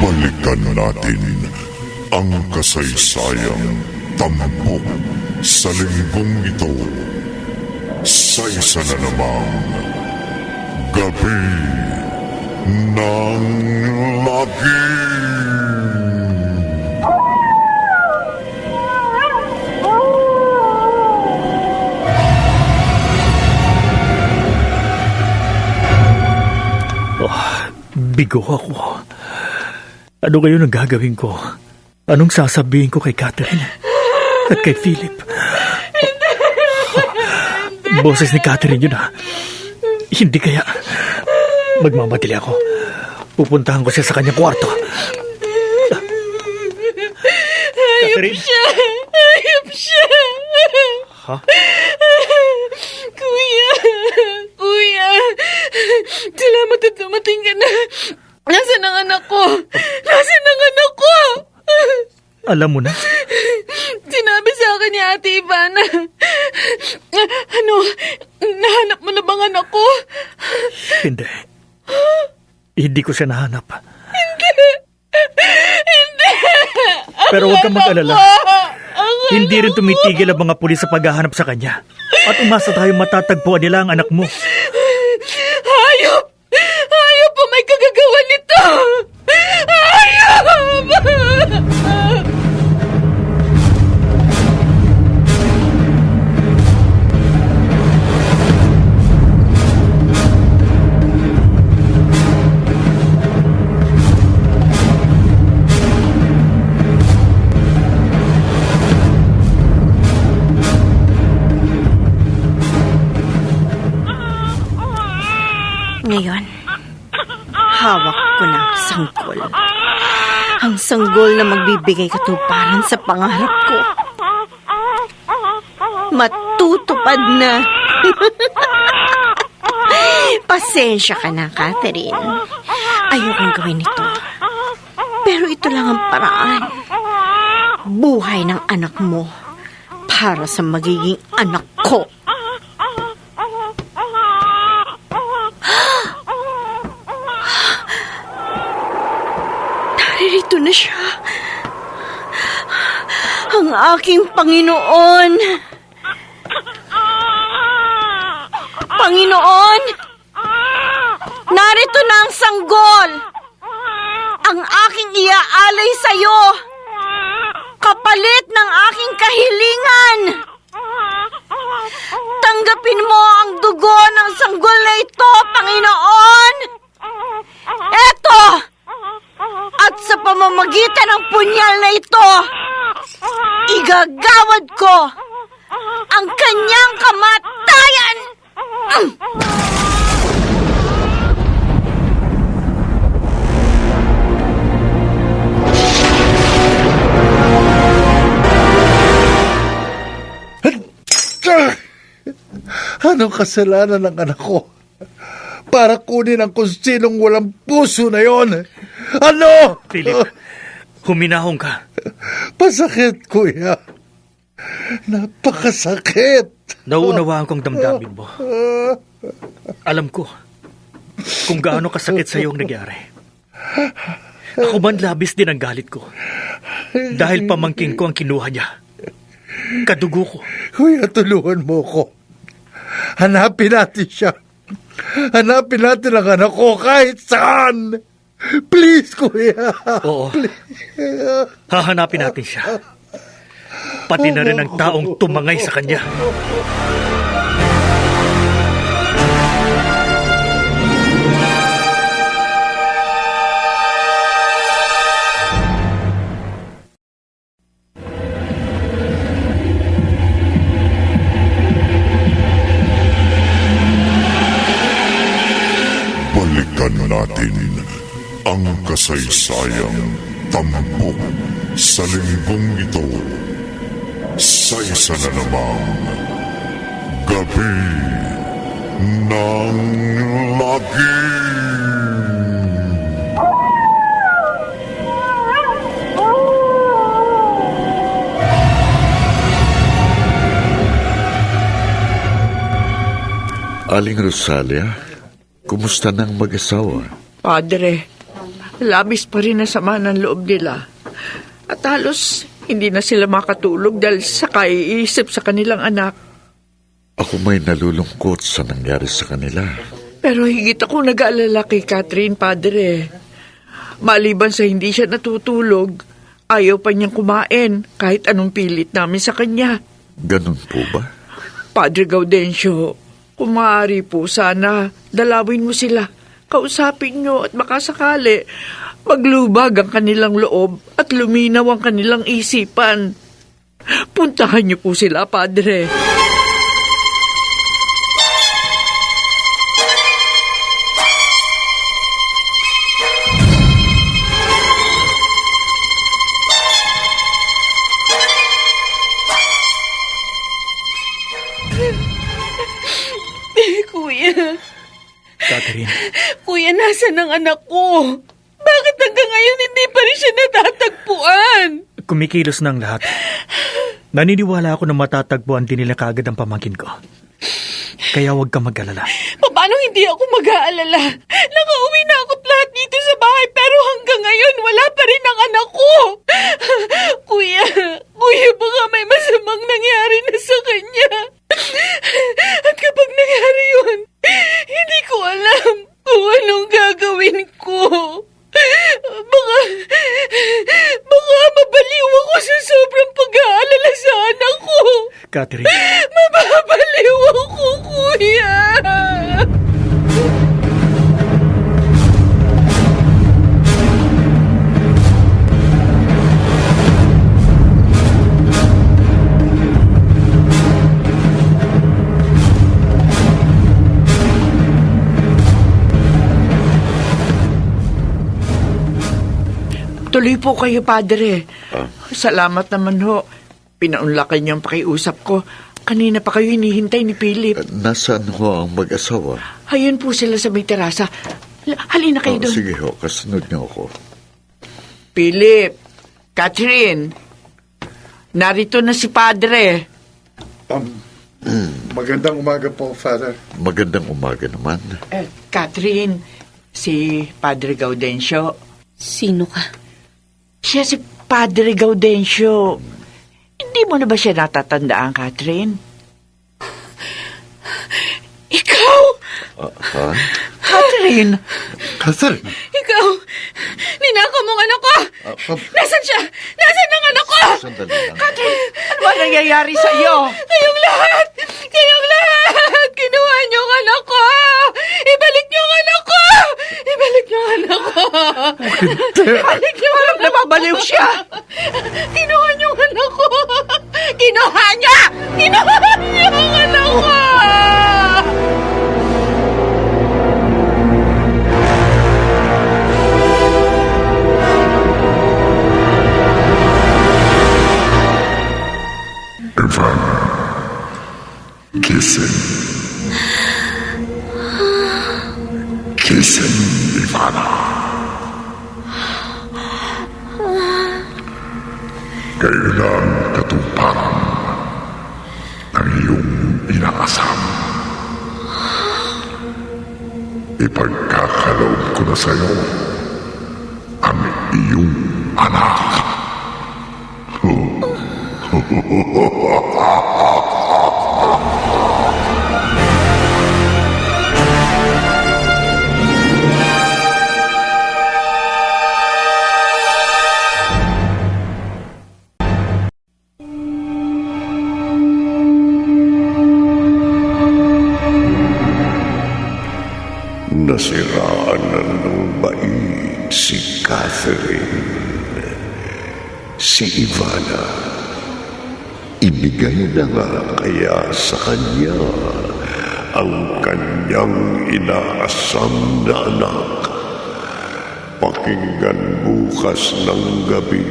Balikan natin ang kasaysayang tampok sa linggong ito sa isa na namang Gabi ng Lagim. Bigo ako. Ano ngayon ang gagawin ko? Anong sasabihin ko kay Catherine? At kay Philip? Boses ni Catherine yun ah. Hindi kaya. Magmamadali ako. Pupuntahan ko siya sa kanyang kwarto. Catherine? Ayop siya! Ha? Kuya! Salamat at dumating ka na. Nasaan ang anak ko? Nasaan ang anak ko? Alam mo na? Sinabi sa akin ni Ate Ivana. Ano? Nahanap mo na bang anak ko? Hindi. Hindi ko siya nahanap. Hindi! Pero huwag kang mag-alala. Hindi rin tumitigil ang mga pulis sa paghahanap sa kanya. At umasa tayo matatagpuan nila ang anak mo. Hayop! Hayop po may kagagawa nito! Hayop! Ngayon, hawak ko ng sanggol. Ang sanggol na magbibigay katuparan sa pangarap ko. Matutupad na. Pasensya ka na, Catherine. Ayokong gawin ito. Pero ito lang ang paraan. buhay ng anak mo para sa magiging anak ko. Naririto na siya. Ang aking Panginoon. Panginoon, narito na ang sanggol. Ang aking iaalay sa'yo. Kapalit ng aking kahilingan. Tanggapin mo ang dugo ng sanggol na ito, Panginoon. Eto! At sa pamamagitan ng punyal na ito, igagawad ko ang kanyang kamatayan. Anong kasalanan ng anak ko? Para kunin ang kung sinong walang puso na yon. Ano? Philip, huminahon ka. Pasakit, kuya. Napakasakit. Nauunawaan kong damdamin mo. Alam ko kung gaano kasakit sa iyo ang nangyari. Ako man labis din ang galit ko. Dahil pamangkin ko ang kinuha niya. Kadugo ko. Kuya, tulungan mo ko. Hanapin natin siya. Hanapin natin ang anak ko kahit saan. Please, kuya. Oo. Hahanapin natin siya. Pati na rin ang taong tumangay sa kanya. Balikan natin ang kasaysayang tampok sa linggong ito sa isa na namang Gabi ng Lagim. Aling Rosalia, kumusta ng mag-asawa? Padre, labis pa rin ang sama ng loob nila. At halos hindi na sila makatulog dahil sa kaiisip sa kanilang anak. Ako may nalulungkot sa nangyari sa kanila. Pero higit ako nag-aalala kay Catherine, Padre. Maliban sa hindi siya natutulog, ayaw pa niyang kumain kahit anong pilit namin sa kanya. Ganun po ba? Padre Gaudencio, kung maaari po sana, dalawin mo sila. Kausapin niyo at makasakali, maglubag ang kanilang loob at luminaw ang kanilang isipan. Puntahan niyo po sila, Padre. Kuya, Catherine, kuya, nasan ang anak ko? Bakit hanggang ngayon hindi pa rin siya natatagpuan? kumikilos na ang lahat. Naniniwala ako na matatagpuan din nila kaagad ang pamangkin ko. Kaya huwag kang mag-alala. Paano hindi ako mag-aalala? Nakauwi na ako lahat dito sa bahay pero hanggang ngayon wala pa rin ang anak ko. Kuya, baka may masamang nangyari na sa kanya. At kapag nangyari yun, hindi ko alam kung anong gagawin ko. Baka mabaliw ako sa sobrang pag-aalala sa anak ko. Catherine, Mababaliw ako, kuya. Tuloy po kayo, Padre. Salamat naman ho. Pinaunlakan niyo ang pakiusap ko. Kanina pa kayo hinihintay ni Philip. Nasaan ho ang mag-asawa? Hayun po sila sa may terasa. Halina kayo doon. Sige ho, kasunod niyo ako. Philip, Catherine, narito na si Padre. Magandang umaga po, Father. Magandang umaga naman. Catherine, si Padre Gaudencio. Sino ka? Siya si Padre Gaudencio. Hindi mo na ba siya natatandaan, Catherine? Ikaw! Ha? Catherine! Catherine! Ikaw, ninakaw mo ang anak ko! Nasaan siya? Nasaan ang anak ko? Sandali lang. Ano ba nangyayari sa iyo? Kayong lahat! Kayong lahat! Kinuha niyo ang anak ko! Ibalik niyo ang anak ko! Ibalik niyo ang anak ko! Ibalik niyo ang anak ko! Nababaliw siya! Kinuha niyo ang anak ko! Kinuha niya! Kinuha niyo ang anak ko! Ivana, kissing. Kissing, Ivana. Kailan katuparan ng iyong inaasam. Ipagkakaloob ko na sa iyo ang iyong anak. Nasiraan na ng bait si Catherine. Si Ivana, ibigay na nga kaya sa kanya ang kanyang inaasam na anak. Pakinggan bukas ng gabi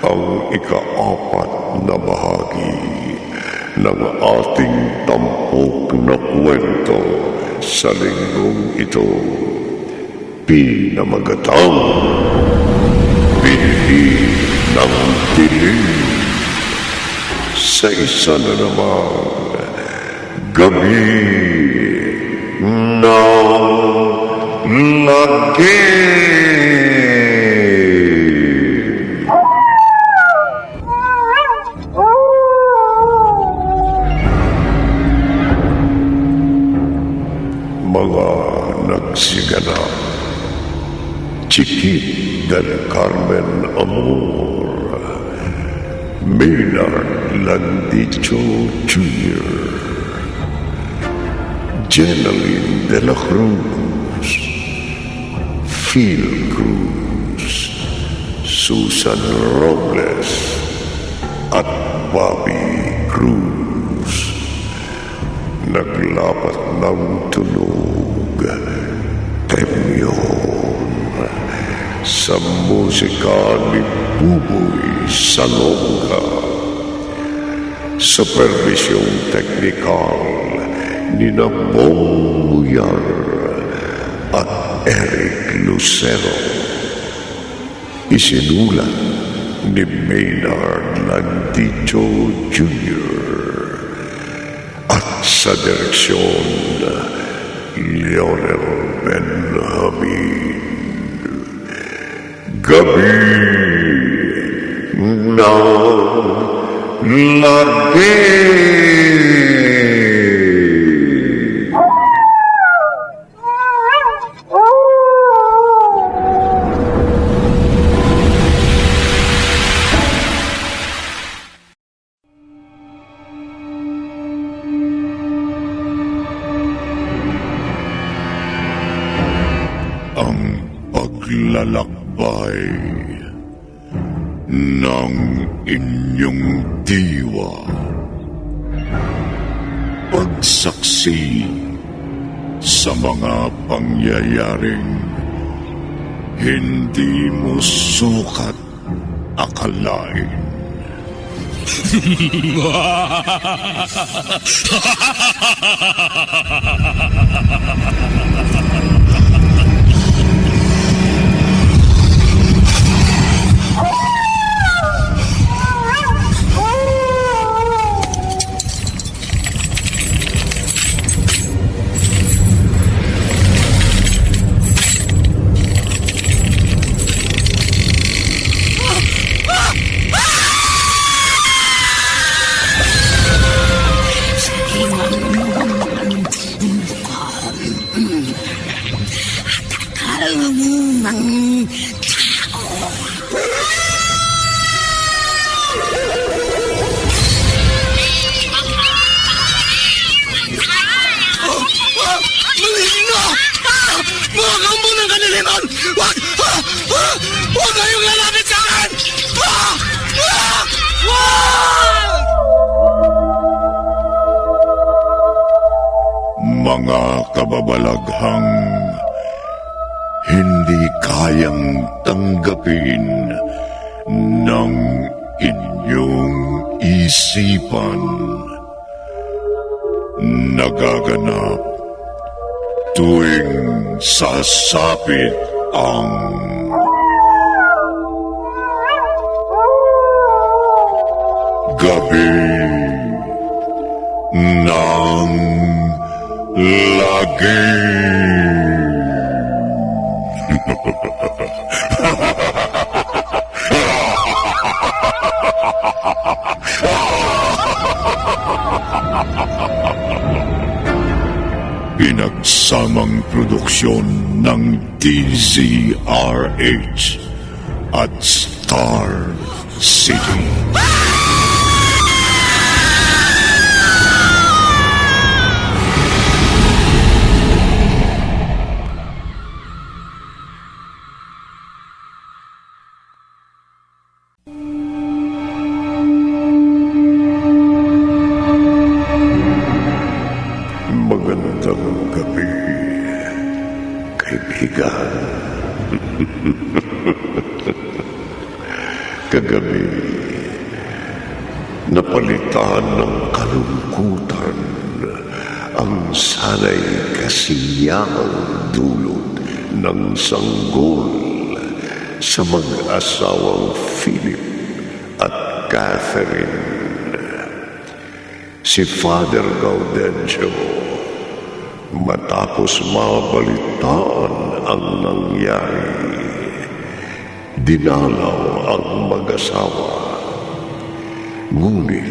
ang ika-4 na bahagi ng ating tampok na kwento sa linggong ito. Pinamagatang Binhi ng Dilim. Sa isa na namang gabi ng lagim. Mga nagsiganap, Chiquit del Carmen Amor, Maynard Landicho Jr., Jeneline de la Cruz, Phil Cruz, Susan Robles, at Bobby Cruz. Naglapat ng tunog, temyon, sa musika ni Buboy Salonga. Supervisyong teknikal ni Bong Muyar at Eric Lucero. Isinulat ni Maynard Landicho Jr. at sa direksyon Leonel Benjamin. Gabi ng lagim. Ang paglalakbay ng inyong diwa. Pagsaksi sa mga pangyayaring hindi mo sukat akalain. mga kababalaghang hindi kayang tanggapin ng inyong isipan. Nagaganap tuwing sasapit ang gabi ng lagi. Pinagsamang produksyon ng DZRH at Star City. Magandang gabi, kaibigan. Kagabi, napalitan ng kalungkutan ang sanay kasiyahang dulot ng sanggol sa mag-asawang Philip at Catherine. Si Father Gaudencio, matapos mabalitaan ang nangyari, dinalaw ang mag-asawa. Ngunit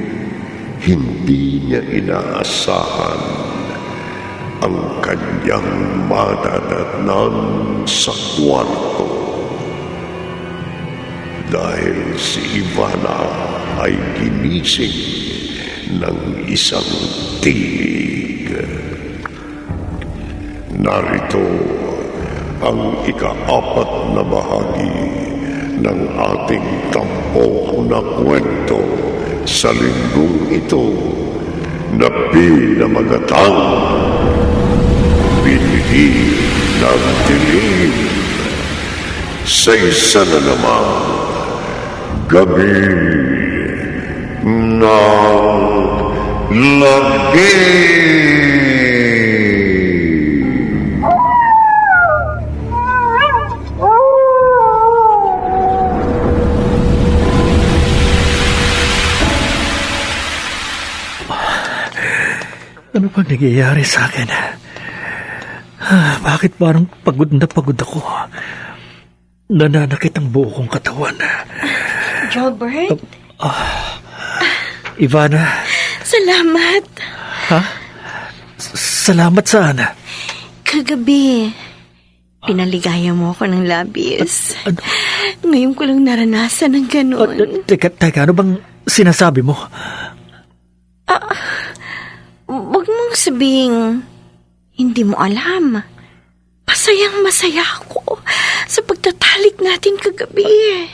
hindi niya inaasahan ang kanyang madadatnan sa kwarto. Dahil si Ivana ay ginising ng isang tinig. Narito ang ika-4 na bahagi ng ating tampok na kwento sa linggong ito na pinamagatang Binhi ng Dilim, sa isa na namang gabi ng lagi. Ano bang nangyayari sa akin? Bakit parang pagod na pagod ako? Nananakit ang buo kong katawan. Jobert? Ivana, Salamat. ha? Salamat saan? Kagabi, pinaligaya mo ako ng labis. Ano? Ngayon ko lang naranasan ng ganun. Teka, ano bang sinasabi mo? Huwag mong sabing hindi mo alam. Masayang masaya ako sa pagtatalik natin kagabi.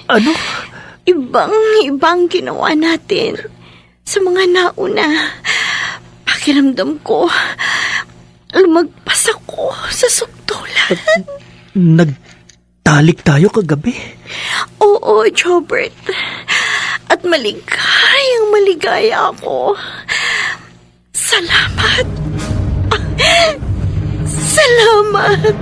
Ano? Ibang ginawa natin sa mga nauna. Pakiramdam ko, lumagpas ako sa sukdulan. Nagtalik tayo kagabi? Oo, Jobert. At maligaya ako. Salamat. Salamat.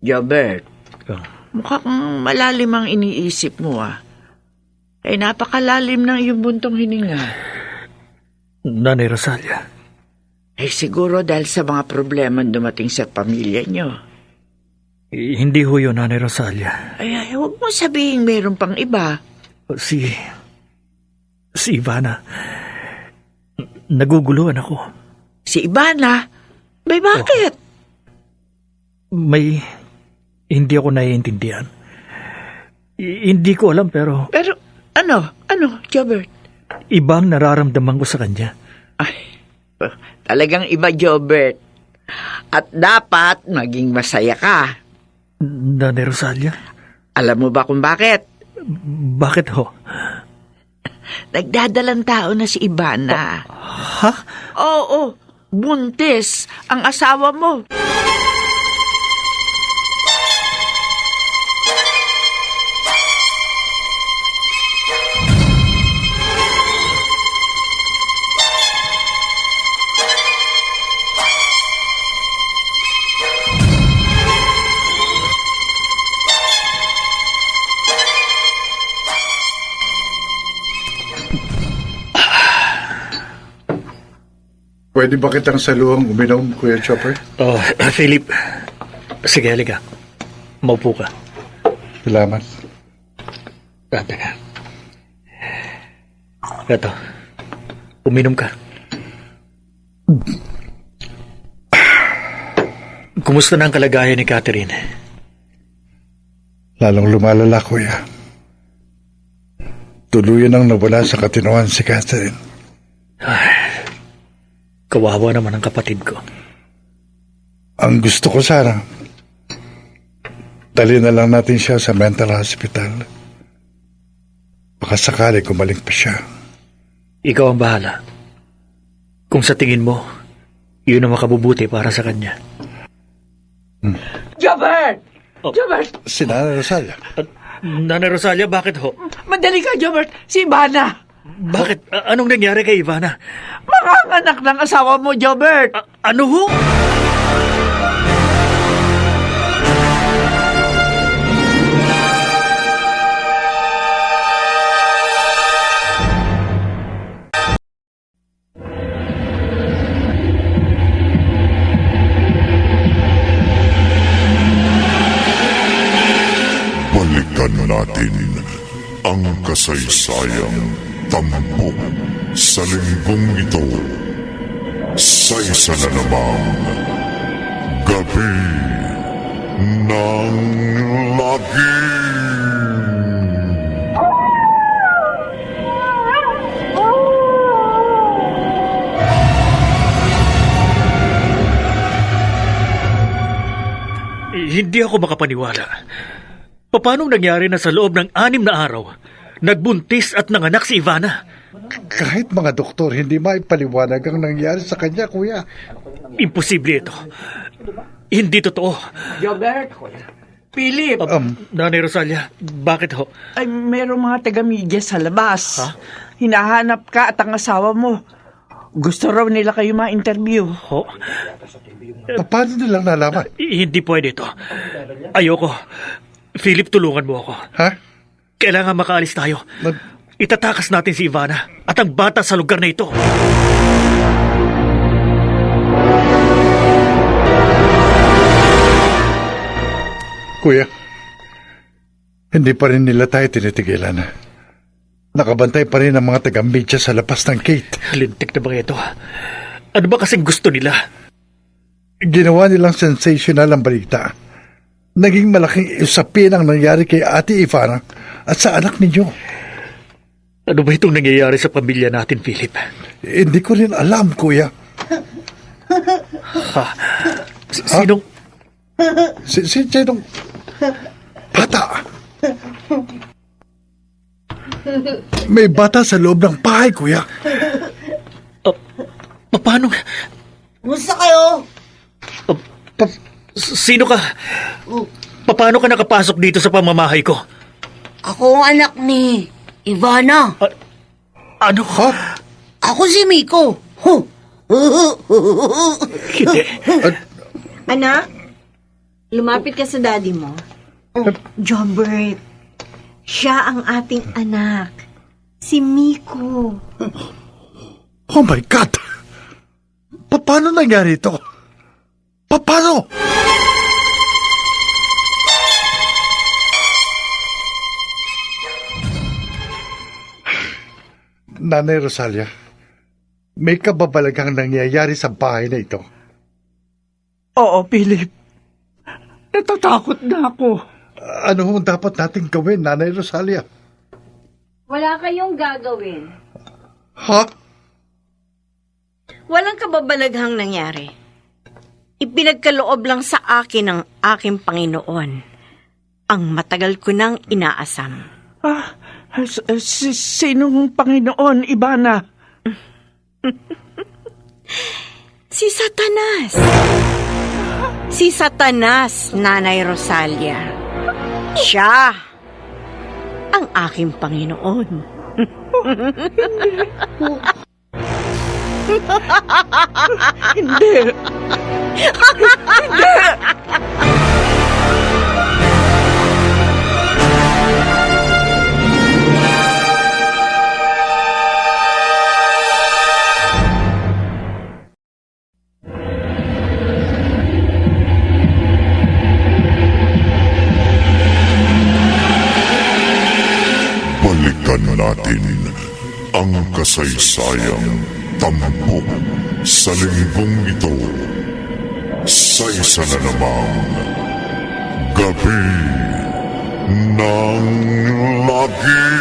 Jobert, mukhang malalim ang iniisip mo Ay napakalalim ng iyong buntong hininga. Nanay Rosalia. Ay siguro dahil sa mga problema dumating sa pamilya niyo. Hindi ho yun, Nanay Rosalia. Ay, huwag mo sabihin mayroon pang iba. Si Ivana. Naguguluhan ako. Si Ivana? May bakit? May hindi ako naiintindihan. Hindi ko alam pero Pero ano, Jobert? Ibang nararamdaman ko sa kanya. Talagang iba, Jobert. At dapat maging masaya ka. Nanay Rosalia, Alam mo ba kung bakit? bakit ho? Nagdadalang tao na si Ivana. Ha? Oo, buntis ang asawa mo. Pwede ba kitang saluhang uminom, Kuya Chopper? Oh, Philip. Sige, halika. Maupo ka. Salamat. Teka. Ito. Uminom ka. Kumusta na ang kalagayan ni Catherine? Lalong lumalala, Kuya. Tuluyan ang nawala sa katinoan si Catherine. Kawawa naman ang kapatid ko. Ang gusto ko sana, dali na lang natin siya sa mental hospital. Baka sakali gumaling pa siya. Ikaw ang bahala. Kung sa tingin mo, yun ang makabubuti para sa kanya. Jobert! Oh. Jobert! Si Nana Rosalia. Nanay Rosalia, bakit ho? Madali ka, Jobert! Si Ivana! Bakit? Anong nangyari kay Ivana? Manganganak ng asawa mo, Jobert! Ano ho? Balikan natin ang kasaysayang tampok sa linggong ito sa isa na namang Gabi ng Lagim. Hindi ako makapaniwala. Paano nangyari na sa loob ng 6 na araw, nagbuntis at nanganak si Ivana? Kahit mga doktor, hindi maipaliwanag ang nangyari sa kanya, Kuya. Imposible ito. Hindi totoo. Jobert! Philip! Nanay Rosalia, bakit ho? Ay, merong mga taga-media sa labas. Ha? Hinahanap ka at ang asawa mo. Gusto raw nila kayo ma-interview. Ho? Paano nilang nalaman? Hindi pwede ito. Ayoko. Philip, tulungan mo ako. Ha? Kailangan makaalis tayo. Itatakas natin si Ivana at ang bata sa lugar na ito. Kuya, hindi pa rin nila tayo tinitigilan. Nakabantay pa rin ang mga taga-media sa lapas ng gate. Lintik na ba ito? Ano ba kasing gusto nila? Ginawa nilang sensational ang balita. Naging malaking usapin ang nangyari kay Ate Ivana at sa anak ninyo. Ano ba itong nangyayari sa pamilya natin, Philip? Hindi ko rin alam, Kuya. Sinong... Sinong bata? May bata sa loob ng bahay, Kuya. Paano? Kumusta kayo? Sino ka? Paano ka nakapasok dito sa pamamahay ko? Ako ang anak ni Ivana. Ano? Ha? Ako si Miko. Hindi. Anak, lumapit ka sa daddy mo. Jobert, siya ang ating anak. Si Miko. Oh my God! Paano nangyari ito? Paano? Nanay Rosalia, may kababalagang nangyayari sa bahay na ito. Oo, Philip. Natatakot na ako. Ano hong dapat nating gawin, Nanay Rosalia? Wala kayong gagawin. Ha? Walang kababalaghang nangyari. Ipinagkaloob lang sa akin ng aking Panginoon ang matagal ko nang inaasam. Sinong Panginoon, Ivana? Si Satanas. Si Satanas, Nanay Rosalia. Siya ang aking Panginoon. Hindi. Balikan natin ang kasaysayang tampok sa linggong ito sa isa na namang Gabi ng Lagim.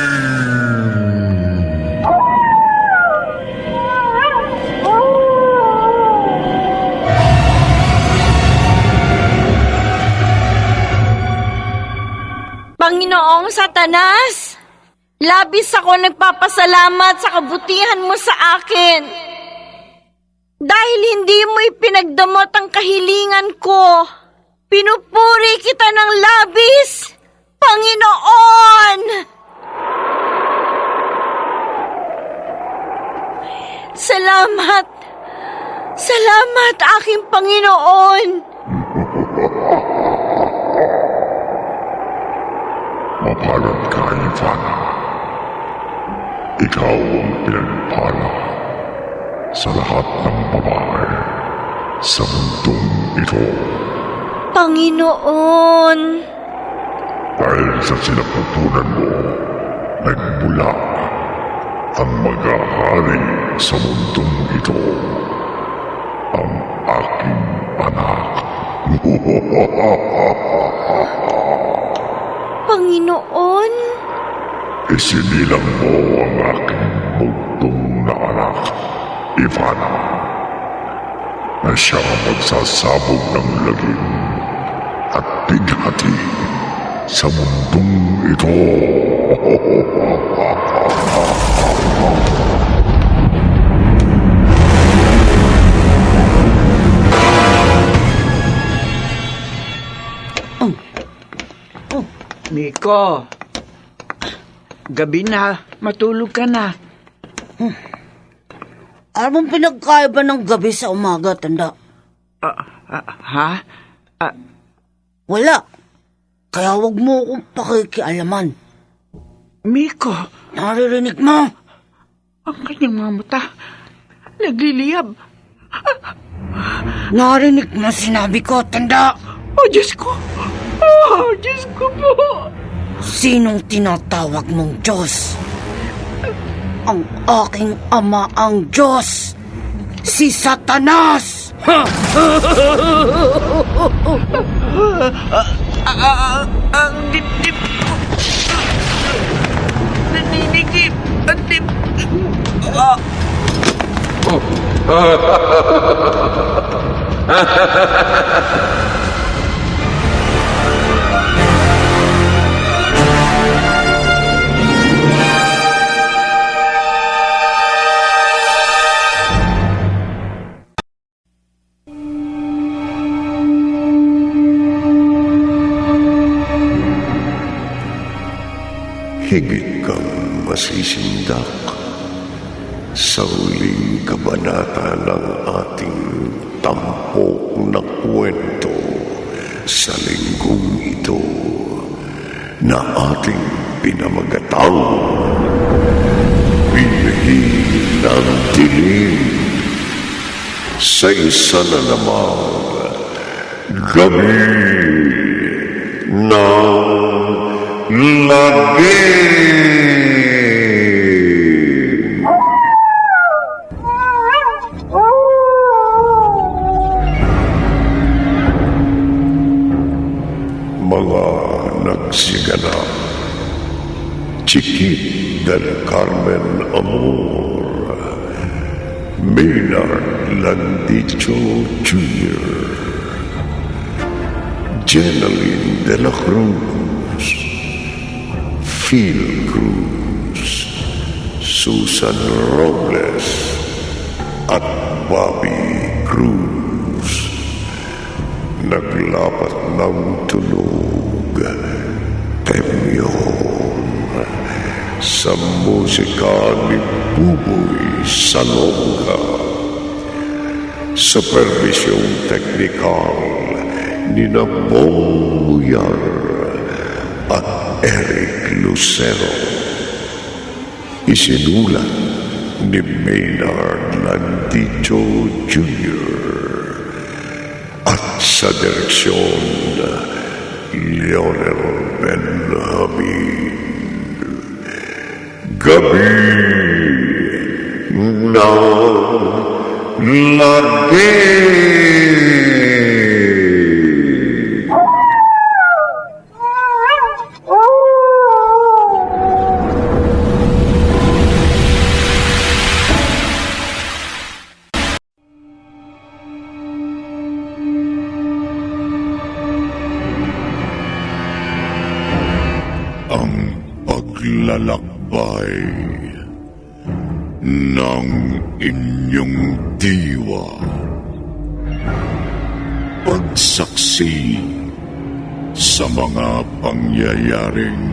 Panginoong Satanas, labis ako nagpapasalamat sa kabutihan mo sa akin. Dahil hindi mo ipinagdamot ang kahilingan ko, pinupuri kita ng labis, Panginoon! Salamat! Salamat, aking Panginoon! Mapalad ka, Ivana. Ikaw ang pinagpala sa lahat ng babae sa mundong ito. Panginoon! Dahil sa sinapupunan mo, nagmula ang mag-ahari sa mundong ito, ang aking anak. Panginoon? Isinilang mo ang aking bugtong na anak, Ivana, na siya ang magsasabog ng lagim at bighati sa mundong ito. Miko, gabi na. Matulog ka na. Ano bang pinagkaiba ng gabi sa umaga, tanda? Ha? Wala. Kaya wag mo akong pakikialaman. Miko, Naririnig mo? ang kanyang mga mata. Nagliliyab. Narinig mo sinabi ko, tanda? Oh, Diyos ko. Oh, Diyos ko po. Sinong tinatawag mong Diyos? Ang aking ama ang Diyos. Si Satanas! Ang dibdib ko. Naninikip. Ang dibdib. Higit kang masisindak sa huling kabanata ng ating tampok na kwento sa linggong ito na ating pinamagatang Binhi ng Dilim sa isa na namang Gabi ng Lagim. Mga nagsiganap, Chiquit del Carmen Amor Maynard Landicho Jr., Jeneline de la Cruz, Phil Cruz, Susan Robles, at Bobby Cruz. Naglapat ng tunog, Temyon, sa musika ni Buboy Salonga. Supervisyong teknikal ni Bong Muyar at Eric Lucero. Isinulat ni Maynard Landicho Jr. at sa direksyon Leonel Benjamin. Gabi ng lagi. Ang paglalakbay ng inyong diwa. Pagsaksi sa mga pangyayaring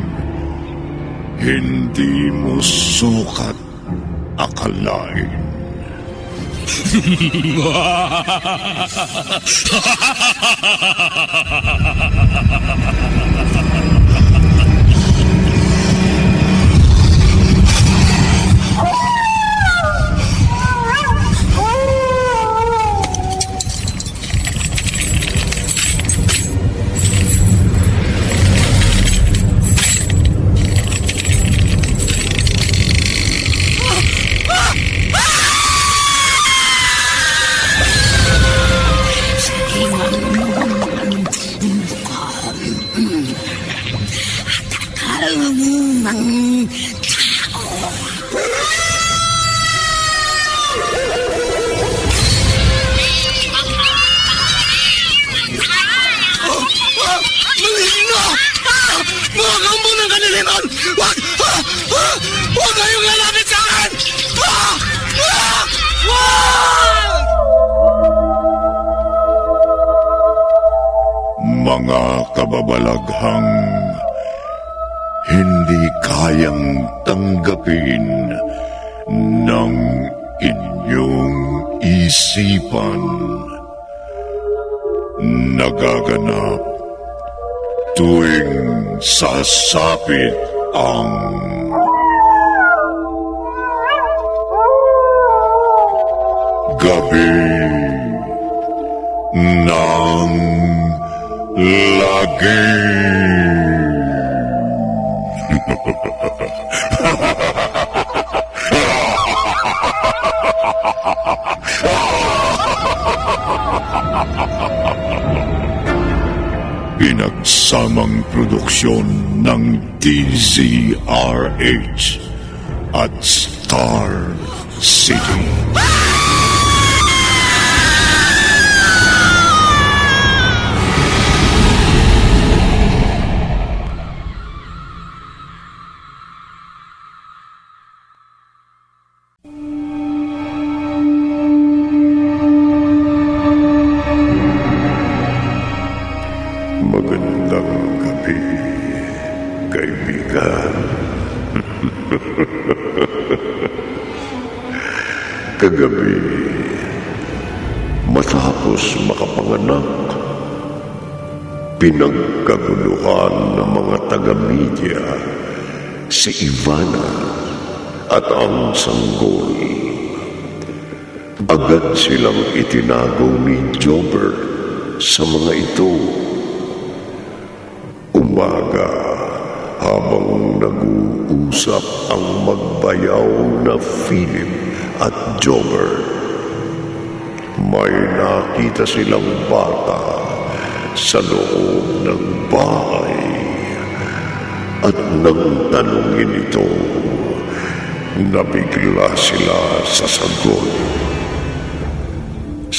hindi mo sukat akalain. Mga kababalaghang hindi kayang tanggapin ng inyong isipan. Nagaganap tuwing sasapit ang gabi ng lagi. Pinagsamang produksyon ng DZRH at Star City. Magandang gabi, kaibigan. Kagabi, matapos makapanganak, pinagkaguluhan ng mga taga-media si Ivana at ang sanggol. Agad silang itinago ni Jobber sa mga ito. Umaga, habang nag-uusap ang magbayaw na Philip at Jobber, may nakita silang bata sa loob ng bahay. At nang tanungin ito, nabigla sila sa sagot.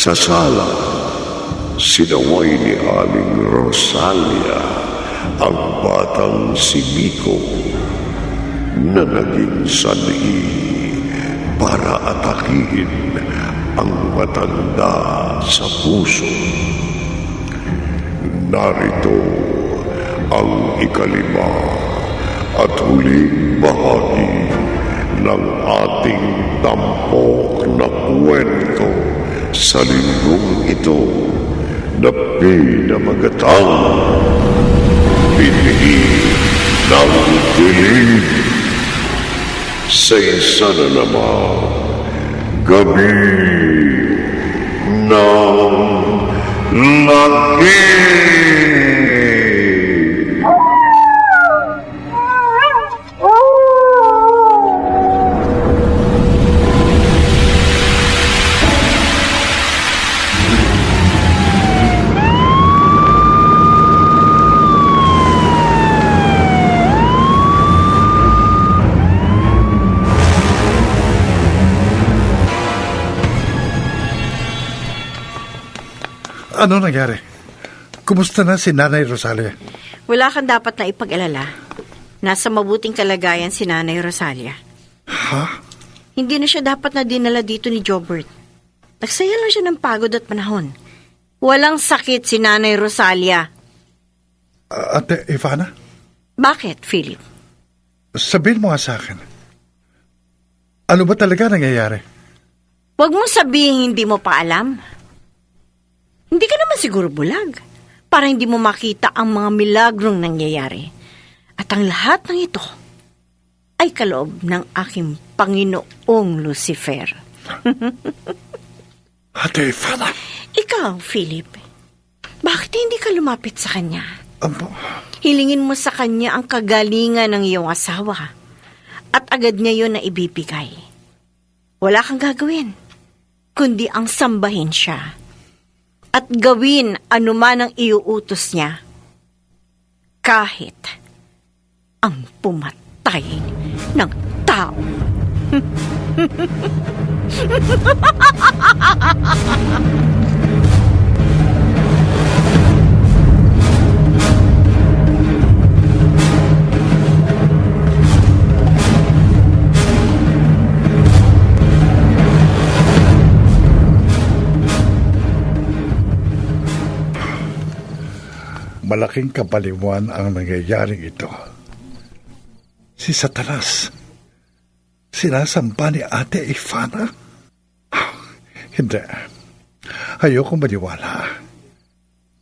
Sa sala, sinaway ni Aling Rosalia ang batang si Miko na naging sanhi para atakihin ang matanda sa puso. Narito ang ikalima at huling bahagi ng ating tampok na kwento sa linggong ito na pinamagatang Binhi ng Dilim. Sa isa na naman, Gabi ng Laki. Ano nangyari? Kumusta na si Nanay Rosalia? Wala kang dapat na ipag-alala. Nasa mabuting kalagayan si Nanay Rosalia. Ha? Hindi na siya dapat na dinala dito ni Jobert. Nagsaya lang siya ng pagod at panahon. Walang sakit si Nanay Rosalia. Ate Ivana? Bakit, Philip? Sabihin mo nga sa akin. Ano ba talaga nangyayari? Huwag mong sabihin hindi mo pa alam. Hindi ka naman siguro bulag para hindi mo makita ang mga milagrong nangyayari. At ang lahat ng ito ay kaloob ng aking Panginoong Lucifer. Ate Ivana? Ikaw, Philip, bakit hindi ka lumapit sa kanya? Hilingin mo sa kanya ang kagalingan ng iyong asawa at agad niya yun na ibibigay. Wala kang gagawin, kundi ang sambahin siya at gawin anuman ang iuutos niya, kahit ang pumatay ng tao. Malaking kabaliwan ang nangyayaring ito. Si Satanas, sinasamba ni Ate Ivana? Hindi. Ayoko maniwala.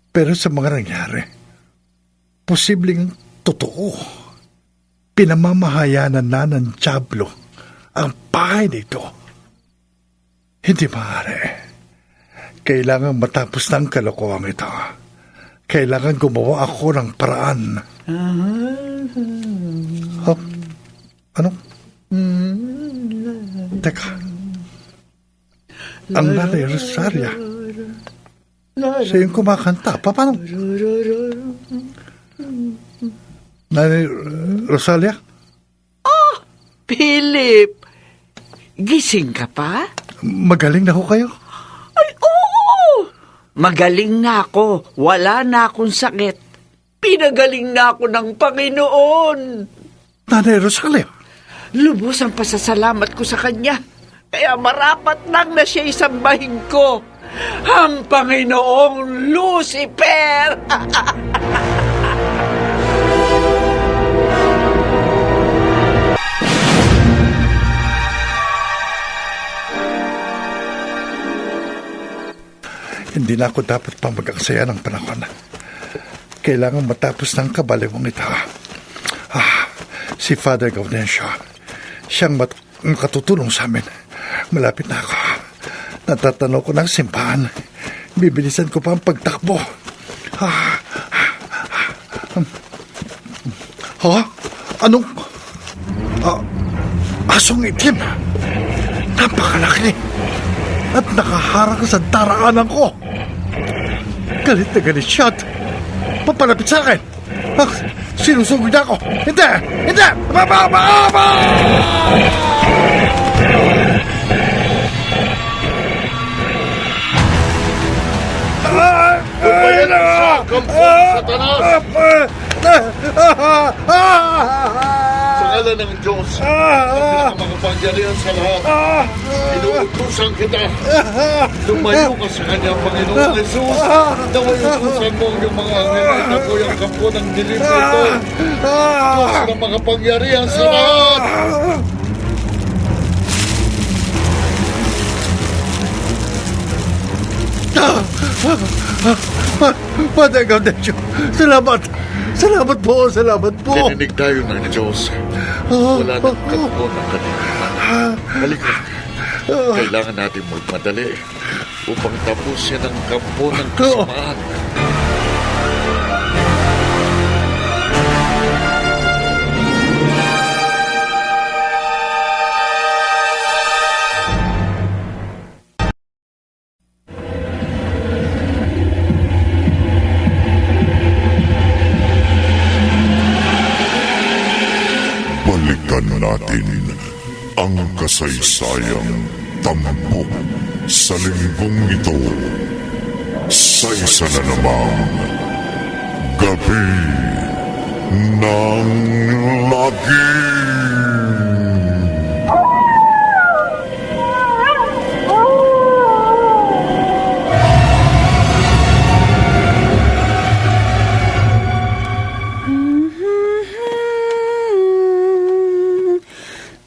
Pero sa mga nangyari, posibleng totoo. Pinamamahayanan na ng Diablo ang bahay nito. Hindi maaari. Kailangan matapos ng kalokohan ito. Kailangan gumawa ako ng paraan. Oh, ano? Teka. Ang Nanay Rosalia. Siya yung kumakanta. Paano? Nanay Rosalia? Philip, gising ka pa? Magaling na ho kayo? Ay, oo! Magaling na ako. Wala na akong sakit. Pinagaling na ako ng Panginoon. Nanay Rosalia? Lubos ang pasasalamat ko sa kanya. Kaya marapat lang na siya isambahin ko. Ang Panginoong Lucifer! Hindi na ako dapat pa mag-aksaya ng panahon. Kailangan matapos ng kabaliwang ito. Si Father Gaudencio. Siyang makatutulong sa amin. Malapit na ako. Natatanaw ko ng simbahan. Bibilisan ko pa ang pagtakbo. Anong... asong itim. Napakalaki. At nakaharang sa daraanan ko. Galit na galit siya at papalapit sa akin. Sinusugod ako. Hindi! Hindi! Baba! kampong Satanas! Sa ngalan ng Diyos, ang pinakamakapangyarihan sa lahat, inuutusan kita. Lumayo ka sa kanya, Panginoon Jesus. Naway utusan mo ang iyong mga anghel na itakoy ang kampo ng dilim na ito. Diyos na makapangyarihan sa lahat. Father Gaudensio, salamat. Salamat po, salamat po. Dininig tayo ng Diyos. Wala nang kampo ng kaniliman. Halika. Kailangan natin magmadali upang tapusin ang kampo ng kasamaan. Balikan natin ang kasaysayang tampok sa linggong ito sa isa na namang Gabi ng Lagim.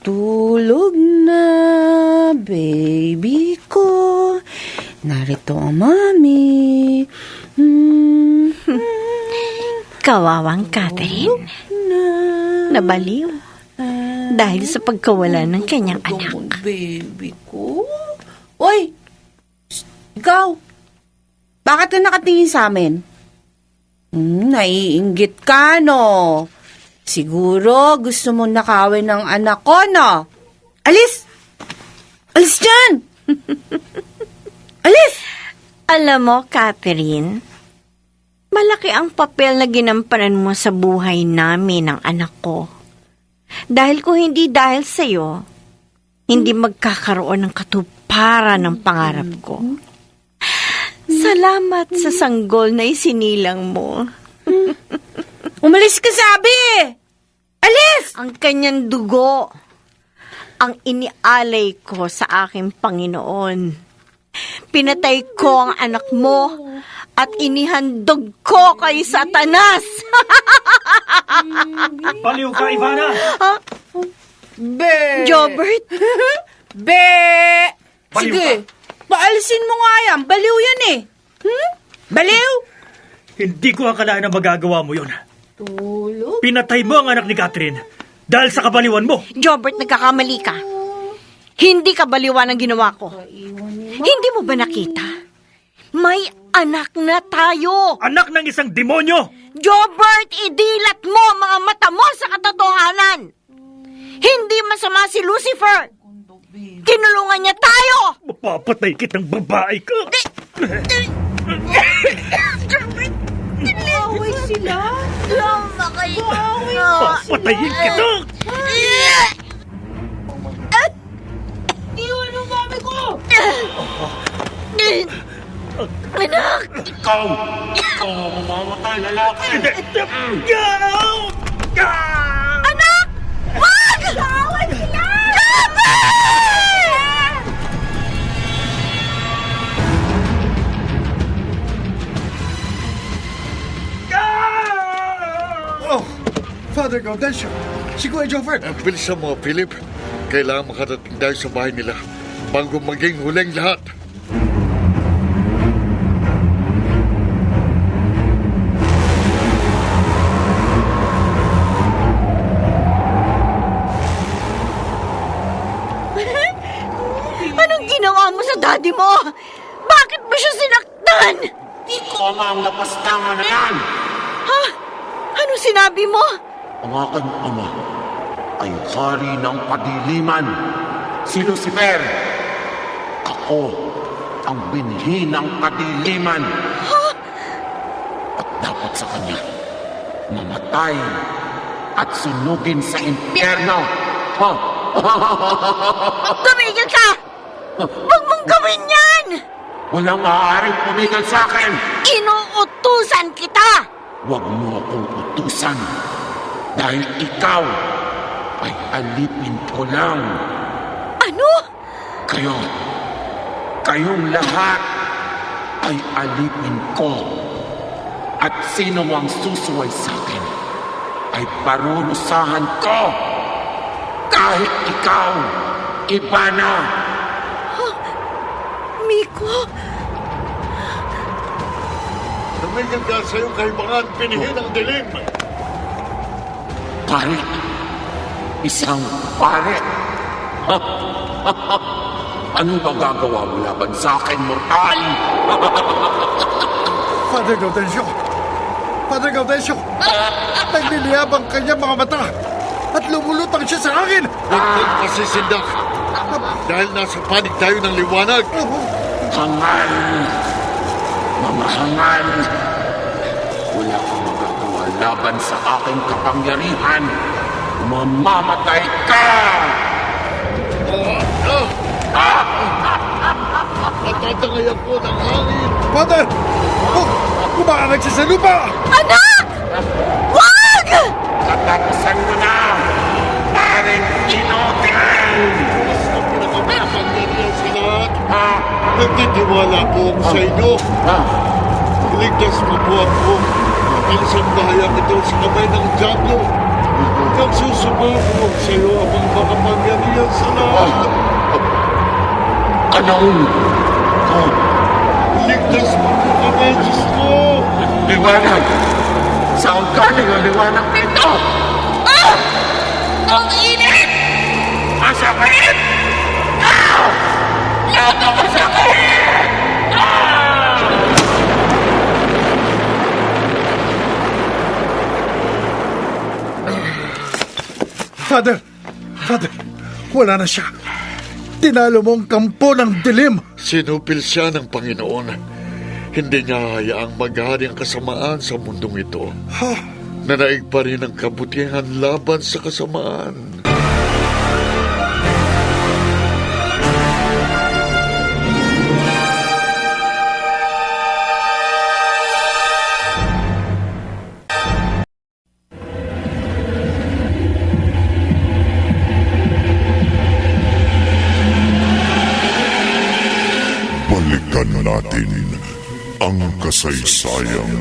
Tulog na, baby ko. Narito ang mami. Kawawang Catherine. Nabaliw. Dahil sa pagkawala ng kanyang anak. Baby ko? Uy! Ikaw! Bakit ka nakatingin sa amin? Naiinggit ka, no? Siguro gusto mo nakawin ng anak ko, no? Alis! Alis dyan! Alis! Alam mo, Catherine, malaki ang papel na ginampanan mo sa buhay namin ng anak ko. Dahil kung hindi dahil sa'yo, hindi magkakaroon ng katuparan ng pangarap ko. Salamat sa sanggol na isinilang mo. Umalis ka, sabi! Alis! Ang kanyang dugo, ang inialay ko sa aking Panginoon. Pinatay ko ang anak mo at inihandog ko kay Satanas. Baliw ka, Ivana! Be! Jobert, Be! Baliw Sige, paalisin mo nga yan. Baliw yan eh. Baliw? Hindi ko akalain na magagawa mo yun. Tulog? Pinatay mo ang anak ni Catherine dahil sa kabaliwan mo. Jobert, nagkakamali ka. Hindi ka baliwan ang ginawa ko. Hindi mo ba nakita? May anak na tayo. Anak ng isang demonyo! Jobert, idilat mo ang mga mata mo sa katotohanan. Hindi masama si Lucifer. Tinulungan niya tayo. Mapapatay kitang babae ka! Away sila? Lama kayo. Papatayin kita! Iwan ang mami ko! Anak! Ikaw ang mamamatay, lalaki! Anak! Wag! Away sila! Oh, Father Gaudensio, si Kuya Jofert. Bilisan mo, Philip. Kailangan makarating tayo sa bahay nila bago maging huling lahat. Anong ginawa mo sa daddy mo? Bakit mo siya sinaktan? Ikaw ang napastangan na yan! Ha? Anong sinabi mo? Ang aking ama ay hari ng kadiliman, si Lucifer. Ako ang binhi ng kadiliman. At dapat sa kanya mamatay at sunugin sa impyerno. Tumigil ka! Huwag mong gawin yan! Walang maaaring pumigil sa akin. Inuuto Uutusan kita! Huwag mo akong utusan dahil ikaw ay alipin ko lang. Ano? Kayong lahat ay alipin ko. At sino ang susuway sa akin ay parurusahan ko. Kahit ikaw, Ivana. Miko, Tumigil ka sa iyong kaibangan, pinihin ang dilim. Pare. Isang pare. Ano ba gagawa mo laban sa akin, mortal? Father Gaudencio! Father Gaudencio! Nagliliyabang kanya mga mata at lumulutang siya sa akin! Huwag masisindak. Dahil nasa panig tayo ng liwanag. Hangal. Mga hangal. Wala kang magagawa laban sa aking kapangyarihan. Mamamatay ka! Natatangay ako ng hangin. Father! Oh, kumaanag siya sa lupa! anak! Wag! Katapusan mo na! Paring Inotel! Basta pinakamapangyarihan sa lahat. Nagtitiwala po ako sa inyo. Iligtas mo po ako. Ang sandahayang ito sa kamay ng Diablo. Nagsusumamo sa iyo ang mga makapangyarihan sa lahat. Anong? Iligtas mo po kami, Diyos ko. Liwanag! Saan galing ang liwanag nito? Ang init! Masakit! Ito masakit! Father! Wala na siya. Tinalo mo ang kampo ng dilim. Sinupil siya ng Panginoon. Hindi niya hayaang maghari ang kasamaan sa mundong ito. Nanaig pa rin ang kabutihan laban sa kasamaan. Balikan natin ang kasaysayang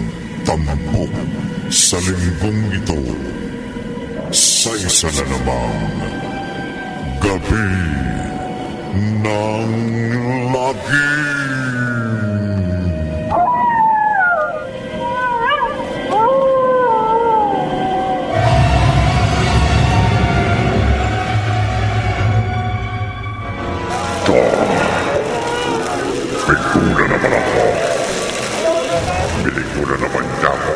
tampok sa linggong ito sa isa na namang Gabi ng Lagim. Pintura naman ako. Binigura naman niya ako.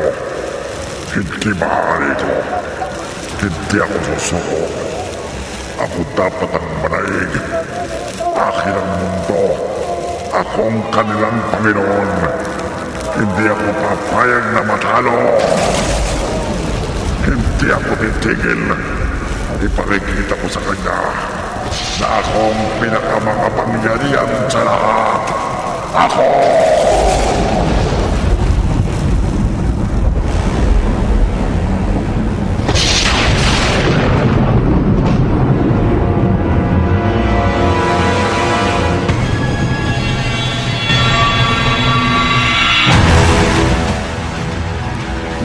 Hindi maaari ito. Hindi ako susuko. Ako dapat ang manaig. Akin ang mundo. Ako ang kanilang Panginoon. Hindi ako papayag na matalo. Hindi ako titigil. Ipakikita ko sa kanya na ako ang pinakamakapangyarihan sa lahat. Ako!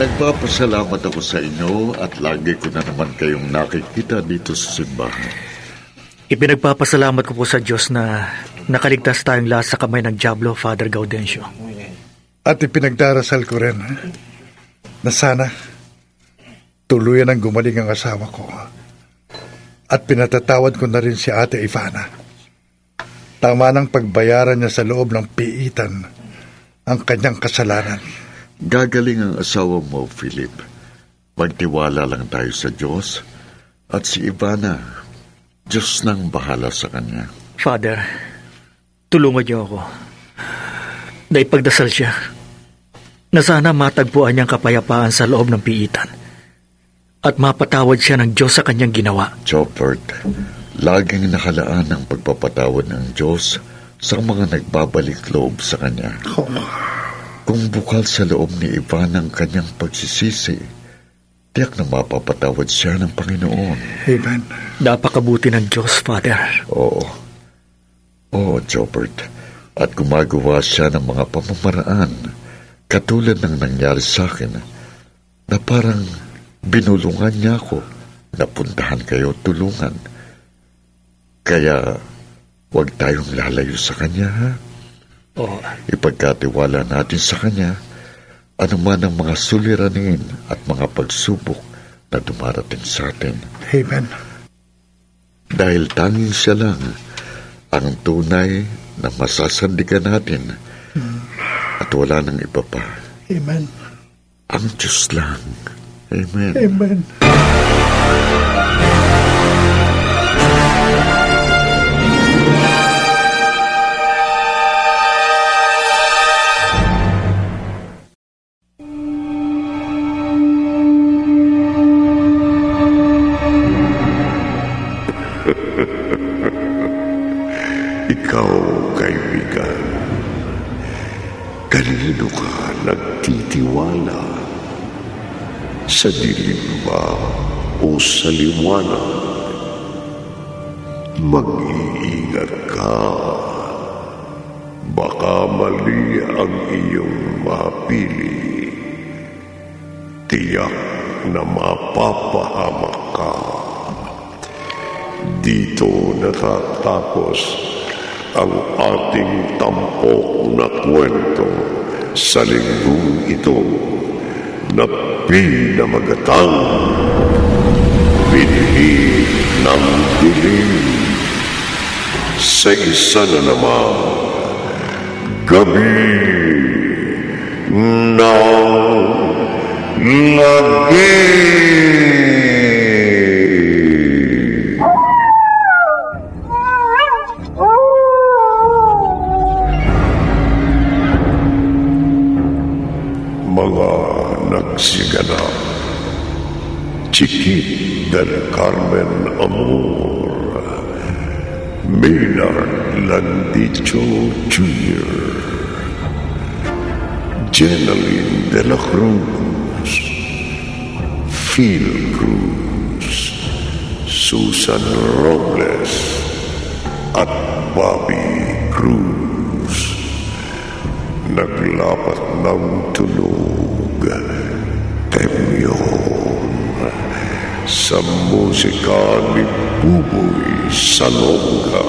Nagpapasalamat ako sa inyo at lagi ko na naman kayong nakikita dito sa simbahan. Ipinagpapasalamat ko po sa Diyos na nakaligtas tayong lahat sa kamay ng Diablo, Father Gaudencio. At ipinagdarasal ko rin na sana tuluyan ang gumaling ang asawa ko. At pinatatawad ko na rin si Ate Ivana. Tama ng pagbayaran niya sa loob ng piitan ang kanyang kasalanan. Gagaling ang asawa mo, Philip. Magtiwala lang tayo sa Diyos. At si Ivana, Diyos nang bahala sa kanya. Father, tulungan niyo ako. Naipagdasal siya na sana matagpuan niyang kapayapaan sa loob ng piitan at mapatawad siya ng Diyos sa kanyang ginawa. Chopert, laging nakalaan ang pagpapatawad ng Diyos sa mga nagbabalik loob sa Kanya. Kung bukal sa loob ni Ivan ang kanyang pagsisisi, tiyak na mapapatawad siya ng Panginoon. Amen. Napakabuti ng Diyos, Father. Oo. Oo, Jobert. At gumagawa siya ng mga pamamaraan katulad ng nangyari sa akin na parang binulungan niya ako na puntahan kayo tulungan. Kaya huwag tayong lalayo sa kanya, ha? Oo. Ipagkatiwala natin sa kanya anuman ang mga suliranin at mga pagsubok na dumarating sa atin. Amen. Dahil tanging siya lang ang tunay na masasandigan natin at wala nang iba pa. Amen. Ang Diyos lang. Amen. Amen. Ikaw, kaibigan, kanino ka nagtitiwala? Sa dilim ba o sa liwanag? Mag-iingat ka. Baka mali ang iyong mapili. Tiyak na mapapahamak ka. Dito natatapos ang ating tampok na kwento sa linggong ito na pinamagatang Binhi ng Dilim. Sa isa na naman Gabi ng Lagi. Mga nagsiganap, Chiquit del Carmen Amor, Maynard Landicho Jr., Jeneline de la Cruz, Phil Cruz, Susan Robles, at Bobby Cruz. Naglapat ng tunog, temyon, sa musika ni Buboy Salonga.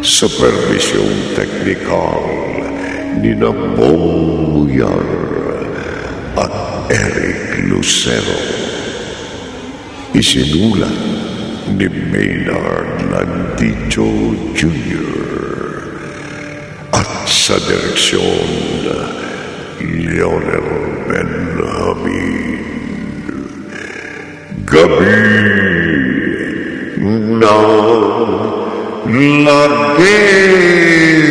Supervisyong teknikal ni Bong Muyar at Eric Lucero. Isinulat ni Maynard Landicho Jr. at sa direksyon Leonel Benjamin. Gabi ng Lagi.